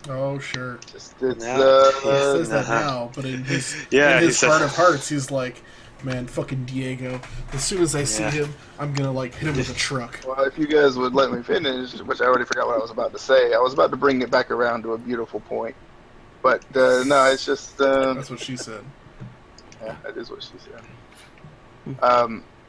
B: Oh, sure.
C: It's
A: Nah.
B: He says that
A: Nah.
B: now, but in his
A: Yeah,
B: in
A: he
B: his
A: says-
B: heart of hearts, he's like, man, fucking Diego. As soon as I see
A: Yeah.
B: him, I'm gonna like hit him with a truck.
C: Well, if you guys would let me finish, which I already forgot what I was about to say, I was about to bring it back around to a beautiful point, but no, it's just
B: That's what she said.
C: yeah, that is what she said.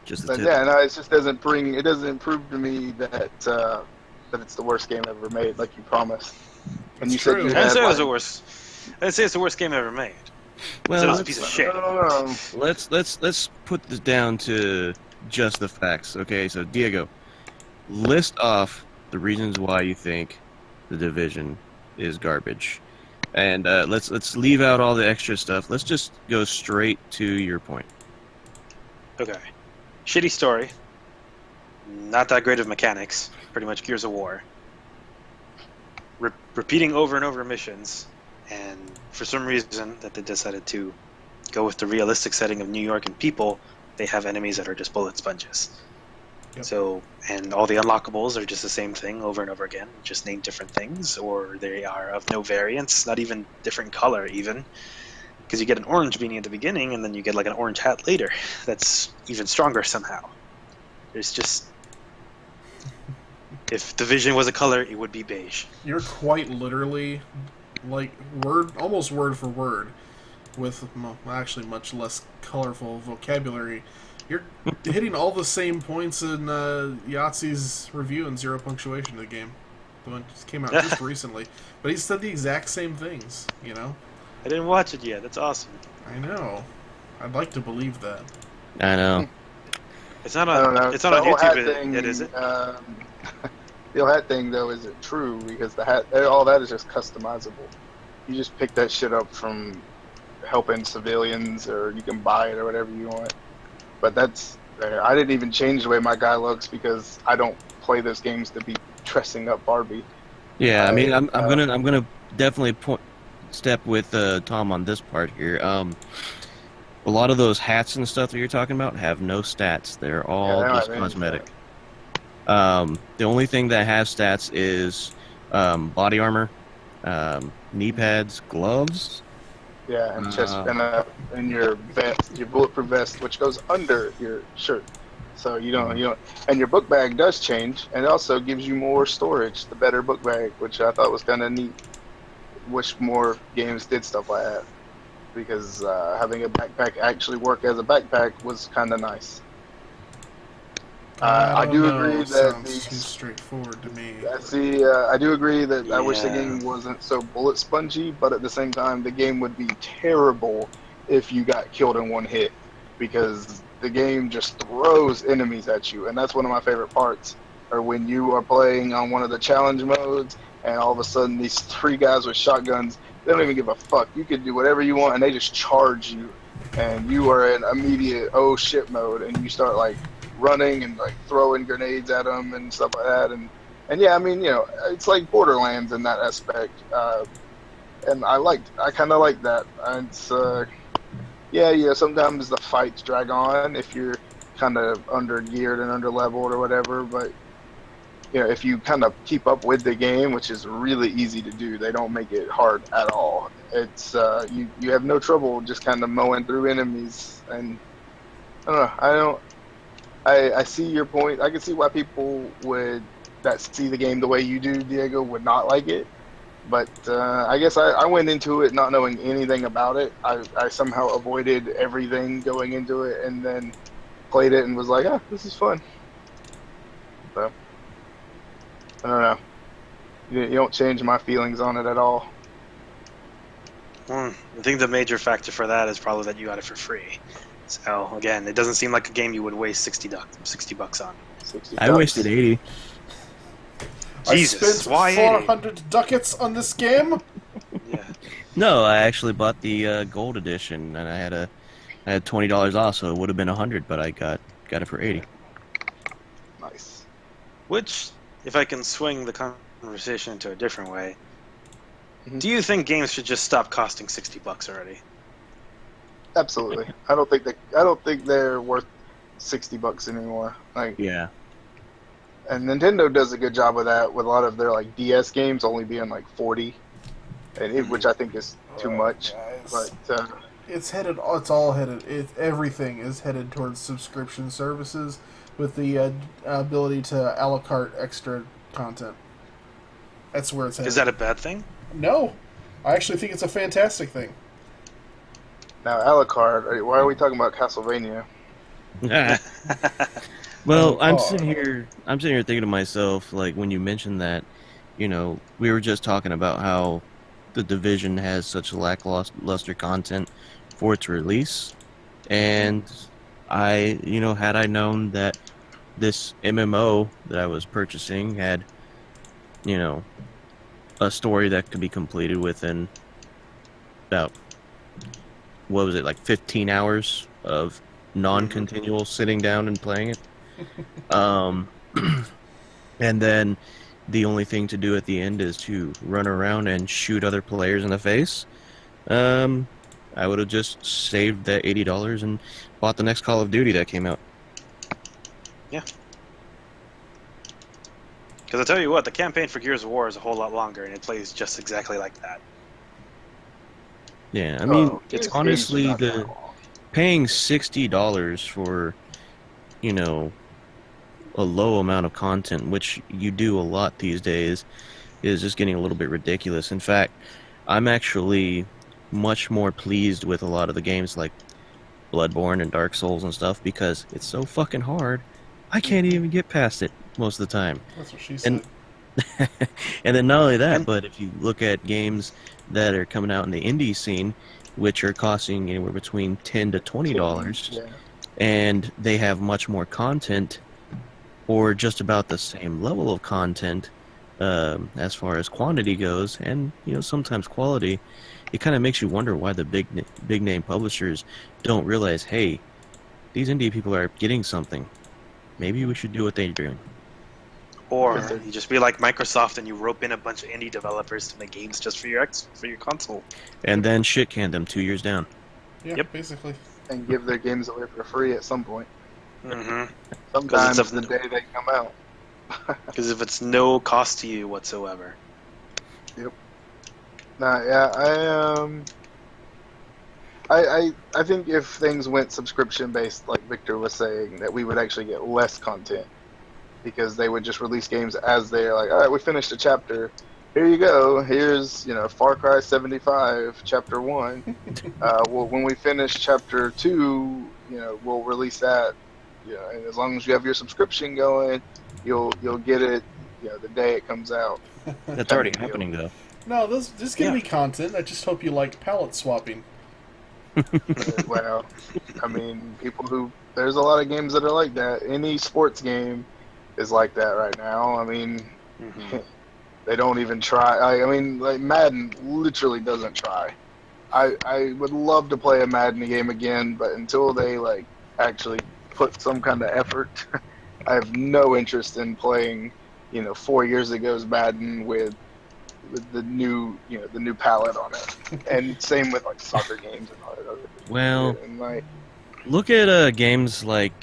E: Just a
C: But
E: tip.
C: yeah, no, it just doesn't prove to me that that it's the worst game ever made, like you promised. And
B: That's
C: you said
B: true.
C: you
A: I didn't
C: had
A: say it was
C: like,
A: the worst. I didn't say it's the worst game ever made. I said
E: Well,
A: it was a piece of shit.
E: let's put this down to just the facts. Okay, so Diego, list off the reasons why you think the Division is garbage, and let's leave out all the extra stuff. Let's just go straight to your point.
A: Okay. Shitty story. Not that great of mechanics. Pretty much Gears of War. Repeating over and over missions. And for some reason that they decided to go with the realistic setting of New York and people, they have enemies that are just bullet sponges.
B: Yep.
A: So, and all the unlockables are just the same thing over and over again, just named different things, or they are of no variance, not even different color even. Because you get an orange beanie at the beginning, and then you get like an orange hat later. That's even stronger somehow. There's just... If Division was a color, it would be beige.
B: You're quite literally, like, almost word for word, with actually much less colorful vocabulary. You're hitting all the same points in Yahtzee's review in Zero Punctuation of the game. The one just came out just recently. But he said the exact same things, you know?
A: I didn't watch it yet. That's awesome.
B: I know. I'd like to believe that.
E: I know.
A: It's not
C: I don't know.
A: on. It's not on
C: The whole hat
A: YouTube
C: thing,
A: yet, is it?
C: The whole hat thing though isn't true because the hat, all that is just customizable. You just pick that shit up from helping civilians, or you can buy it or whatever you want. But that's, I didn't even change the way my guy looks because I don't play those games to be dressing up Barbie.
E: Yeah, I mean, I'm gonna definitely step with Tom on this part here. A lot of those hats and stuff that you're talking about have no stats. They're all
C: Yeah,
E: just cosmetic. The only thing that has stats is body armor, knee pads, gloves.
C: Yeah, and chest and your vest, your bulletproof vest, which goes under your shirt. So you don't, and your book bag does change, and it also gives you more storage, the better book bag, which I thought was kind of neat. Wish more games did stuff like that, because having a backpack actually work as a backpack was kind of nice. I do agree that
B: sounds too straightforward to me.
C: I do agree that I wish the
A: Yeah.
C: game wasn't so bullet spongy, but at the same time, the game would be terrible if you got killed in one hit, because the game just throws enemies at you, and that's one of my favorite parts. Or when you are playing on one of the challenge modes, and all of a sudden these three guys with shotguns, they don't even give a fuck. You can do whatever you want, and they just charge you, and you are in immediate oh shit mode, and you start like running and like throwing grenades at them and stuff like that. And yeah, I mean, it's like Borderlands in that aspect. And I kind of like that. And it's yeah. Sometimes the fights drag on if you're kind of under geared and under leveled or whatever. But if you kind of keep up with the game, which is really easy to do, they don't make it hard at all. It's you have no trouble just kind of mowing through enemies. And I don't know. I see your point. I can see why people that see the game the way you do, Diego, would not like it. But I guess I went into it not knowing anything about it. I somehow avoided everything going into it, and then played it and was like, this is fun. So, I don't know. You don't change my feelings on it at all.
A: I think the major factor for that is probably that you got it for free. So again, it doesn't seem like a game you would waste $60 on.
C: 60
E: I
C: bucks.
E: wasted 80.
A: Jesus,
B: I spent
A: why 80?
B: 400 ducats on this game.
A: Yeah.
E: No, I actually bought the gold edition, and I had $20 off, so it would have been 100, but I got it for 80.
C: Nice.
A: Which, if I can swing the conversation into a different way,
C: Mhm.
A: do you think games should just stop costing $60 already?
C: Absolutely. I don't think they're worth $60 anymore. Like,
E: Yeah.
C: and Nintendo does a good job of that with a lot of their like DS games only being like 40, which I think is too much.
B: Guys.
C: But
B: Everything is headed towards subscription services with the ability to a la carte extra content. That's where it's headed.
A: Is that a bad thing?
B: No, I actually think it's a fantastic thing.
C: now, a la carte. Why are we talking about Castlevania?
E: Well, I'm
B: car.
E: sitting here. I'm sitting here thinking to myself, like when you mentioned that, we were just talking about how the Division has such lackluster content for its release, and had I known that this MMO that I was purchasing had, you know, a story that could be completed within about, what was it, like 15 hours of non-continual sitting down and playing it. Um, and then the only thing to do at the end is to run around and shoot other players in the face. Um, I would have just saved that $80 and bought the next Call of Duty that came out.
A: Yeah. Because I tell you what, the campaign for Gears of War is a whole lot longer, and it plays just exactly like that.
E: Yeah, I mean,
C: These
E: it's
C: games
E: honestly
C: are not that
E: the
C: long.
E: paying $60 for, you know, a low amount of content, which you do a lot these days, is just getting a little bit ridiculous. In fact, I'm actually much more pleased with a lot of the games like Bloodborne and Dark Souls and stuff because it's so fucking hard. I can't even get past it most of the time.
B: That's what she
E: And
B: said.
E: and then not only that,
A: And
E: but if you look at games that are coming out in the indie scene, which are costing anywhere between $10 to $20,
C: Yeah.
E: and they have much more content, or just about the same level of content, as far as quantity goes, and sometimes quality, it kind of makes you wonder why the big name publishers don't realize, hey, these indie people are getting something. Maybe we should do what they're doing.
A: or you just be like Microsoft and you rope in a bunch of indie developers to make games just for your console.
E: And then shit can them 2 years down.
B: Yeah,
A: Yep.
B: basically.
C: And give their games away for free at some point.
A: Mm-hmm.
C: Sometimes
A: it's a-
C: the day they come out.
A: Because if it's no cost to you whatsoever.
C: Nah, yeah, I think if things went subscription based, like Victor was saying, that we would actually get less content because they would just release games as they're like, all right, we finished a chapter. Here you go. Here's Far Cry 75, Chapter 1. Well, when we finish Chapter 2, we'll release that. And as long as you have your subscription going, you'll get it. The day it comes out.
E: That's already happening, though.
B: No, this give me content. I just hope you like palette swapping.
C: Well, I mean, there's a lot of games that are like that. Any sports game is like that right now. I mean, they don't even try. I mean, like Madden literally doesn't try. I would love to play a Madden game again, but until they actually put some kind of effort, I have no interest in playing, 4 years ago's Madden with the new palette on it. And same with soccer games and all that other shit.
E: Well,
C: And
E: look at games like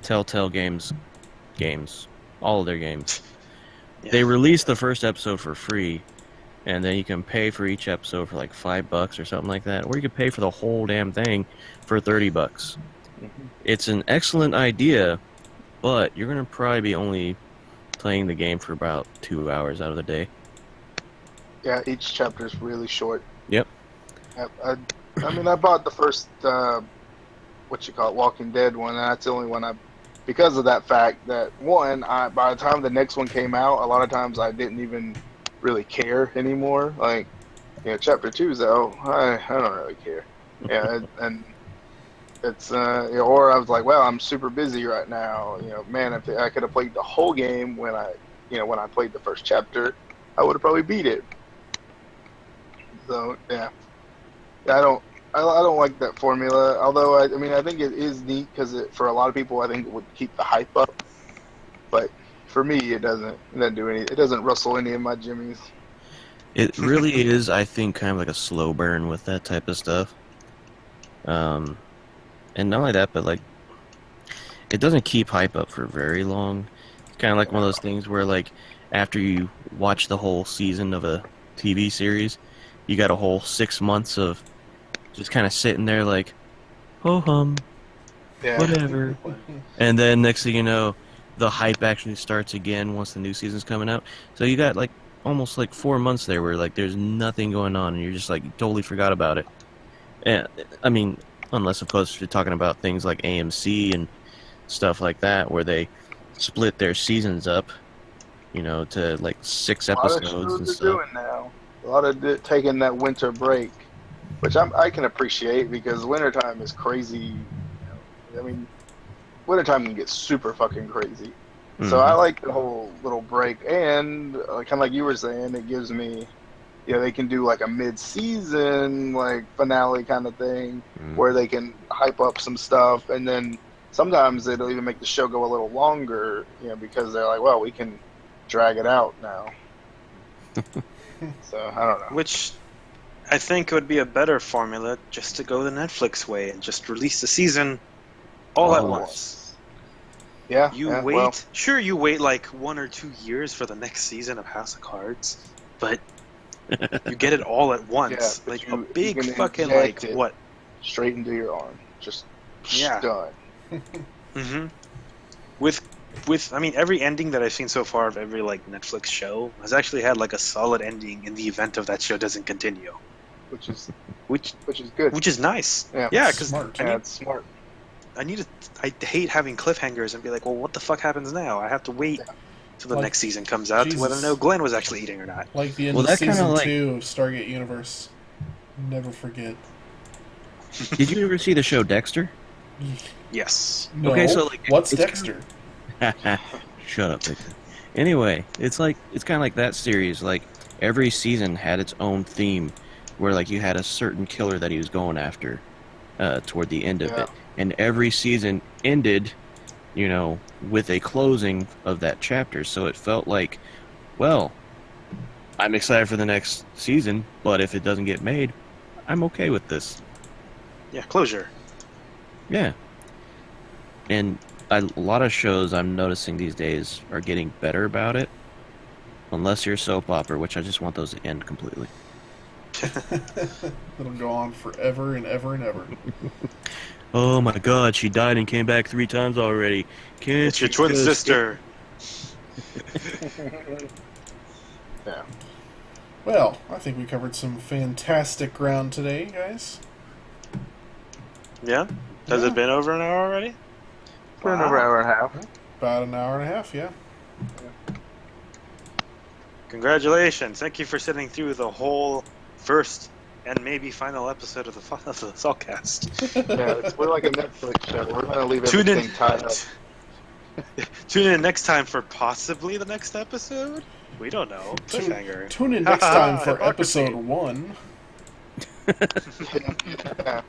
E: Telltale games, all of their games.
A: Yeah.
E: They release the first episode for free, and then you can pay for each episode for like $5 or something like that, or you can pay for the whole damn thing for $30. It's an excellent idea, but you're gonna probably be only playing the game for about 2 hours out of the day.
C: yeah, each chapter is really short.
E: Yep.
C: I mean, I bought the first Walking Dead one, and that's the only one because of that fact that by the time the next one came out, a lot of times I didn't even really care anymore. Chapter 2 though, I don't really care. Yeah, and it's or I was like, well, I'm super busy right now. Man, if I could have played the whole game when I played the first chapter, I would have probably beat it. So yeah, I don't like that formula. Although I think it is neat because for a lot of people, I think it would keep the hype up. But for me, it doesn't do anything. It doesn't rustle any of my jimmies.
E: It really is, I think, kind of like a slow burn with that type of stuff. And not only that, but it doesn't keep hype up for very long. It's kind of like one of those things where after you watch the whole season of a TV series, you got a whole 6 months of just kind of sitting there ho hum,
C: Yeah.
E: whatever. And then next thing you know, the hype actually starts again once the new season's coming out. So you got almost 4 months there where there's nothing going on and you're just you totally forgot about it. And I mean, unless of course you're talking about things like AMC and stuff like that, where they split their seasons up, to like 6
C: A lot of
E: episodes and
C: shows are
E: stuff.
C: doing now. A lot of taking that winter break, which I can appreciate because wintertime is crazy. I mean, wintertime can get super fucking crazy. So I
E: Mhm.
C: like the whole little break, and kind of like you were saying, it gives me, they can do like a mid-season like finale kind of thing
E: Mhm.
C: where they can hype up some stuff, and then sometimes it'll even make the show go a little longer, because they're like, well, we can drag it out now. So I don't know.
A: Which I think would be a better formula just to go the Netflix way and just release the season all at
E: All at
A: once.
C: Yeah,
A: You
C: yeah,
A: wait,
C: well,
A: sure, you wait like 1 or 2 years for the next season of House of Cards, but you get it all at once.
C: yeah, but
A: Like a
C: you
A: big
C: can
A: fucking, like,
C: inject it
A: what?
C: straight into your arm, just
A: Yeah.
C: done.
A: Mm-hmm. I mean, every ending that I've seen so far of every, like, Netflix show has actually had, like, a solid ending in the event of that show doesn't continue.
C: Which is
A: Which
C: good.
A: which is nice.
C: Yeah.
A: Yeah, because
B: Smart.
C: Yeah, it's smart.
A: I hate having cliffhangers and be like, well, what the fuck happens now? I have to wait till the
B: Like,
A: next season comes out to whether or
B: Jesus.
A: no Glenn was actually eating or not.
B: Like the end
E: Well,
B: of
E: that kinda
B: season
E: like-
B: 2 of Stargate Universe. Never forget.
E: Did you ever see the show Dexter?
A: Yes.
B: No.
E: Okay, so, like,
B: what's
E: it's
B: Dexter?
E: Shut up, Victor. Anyway, it's kind of like that series. Like every season had its own theme, where like you had a certain killer that he was going after, toward the end of
C: Yeah.
E: it, and every season ended, with a closing of that chapter. So it felt like, well, I'm excited for the next season, but if it doesn't get made, I'm okay with this.
A: Yeah, closure.
E: Yeah. And a lot of shows I'm noticing these days are getting better about it. Unless you're a soap opera, which I just want those to end completely.
B: It'll go on forever and ever and ever.
E: Oh my god, she died and came back 3 times already. Can't
A: It's your
E: you
A: twin
E: just-
A: sister.
C: Yeah.
B: Well, I think we covered some fantastic ground today, guys.
A: Yeah? Has
B: Yeah.
A: it been over an hour already?
C: For another
A: Wow.
C: hour and a half.
B: About an hour and a half, yeah.
A: Congratulations. Thank you for sitting through the whole first and maybe final episode of the SaltCast.
C: Yeah, we're like a Netflix show. We're gonna leave
A: Tune in.
C: everything tied up.
A: Tune in next time for possibly the next episode? We don't know. Cliffhanger.
B: Tune in next time for
A: Hypocrisy.
B: episode 1.
C: Yeah.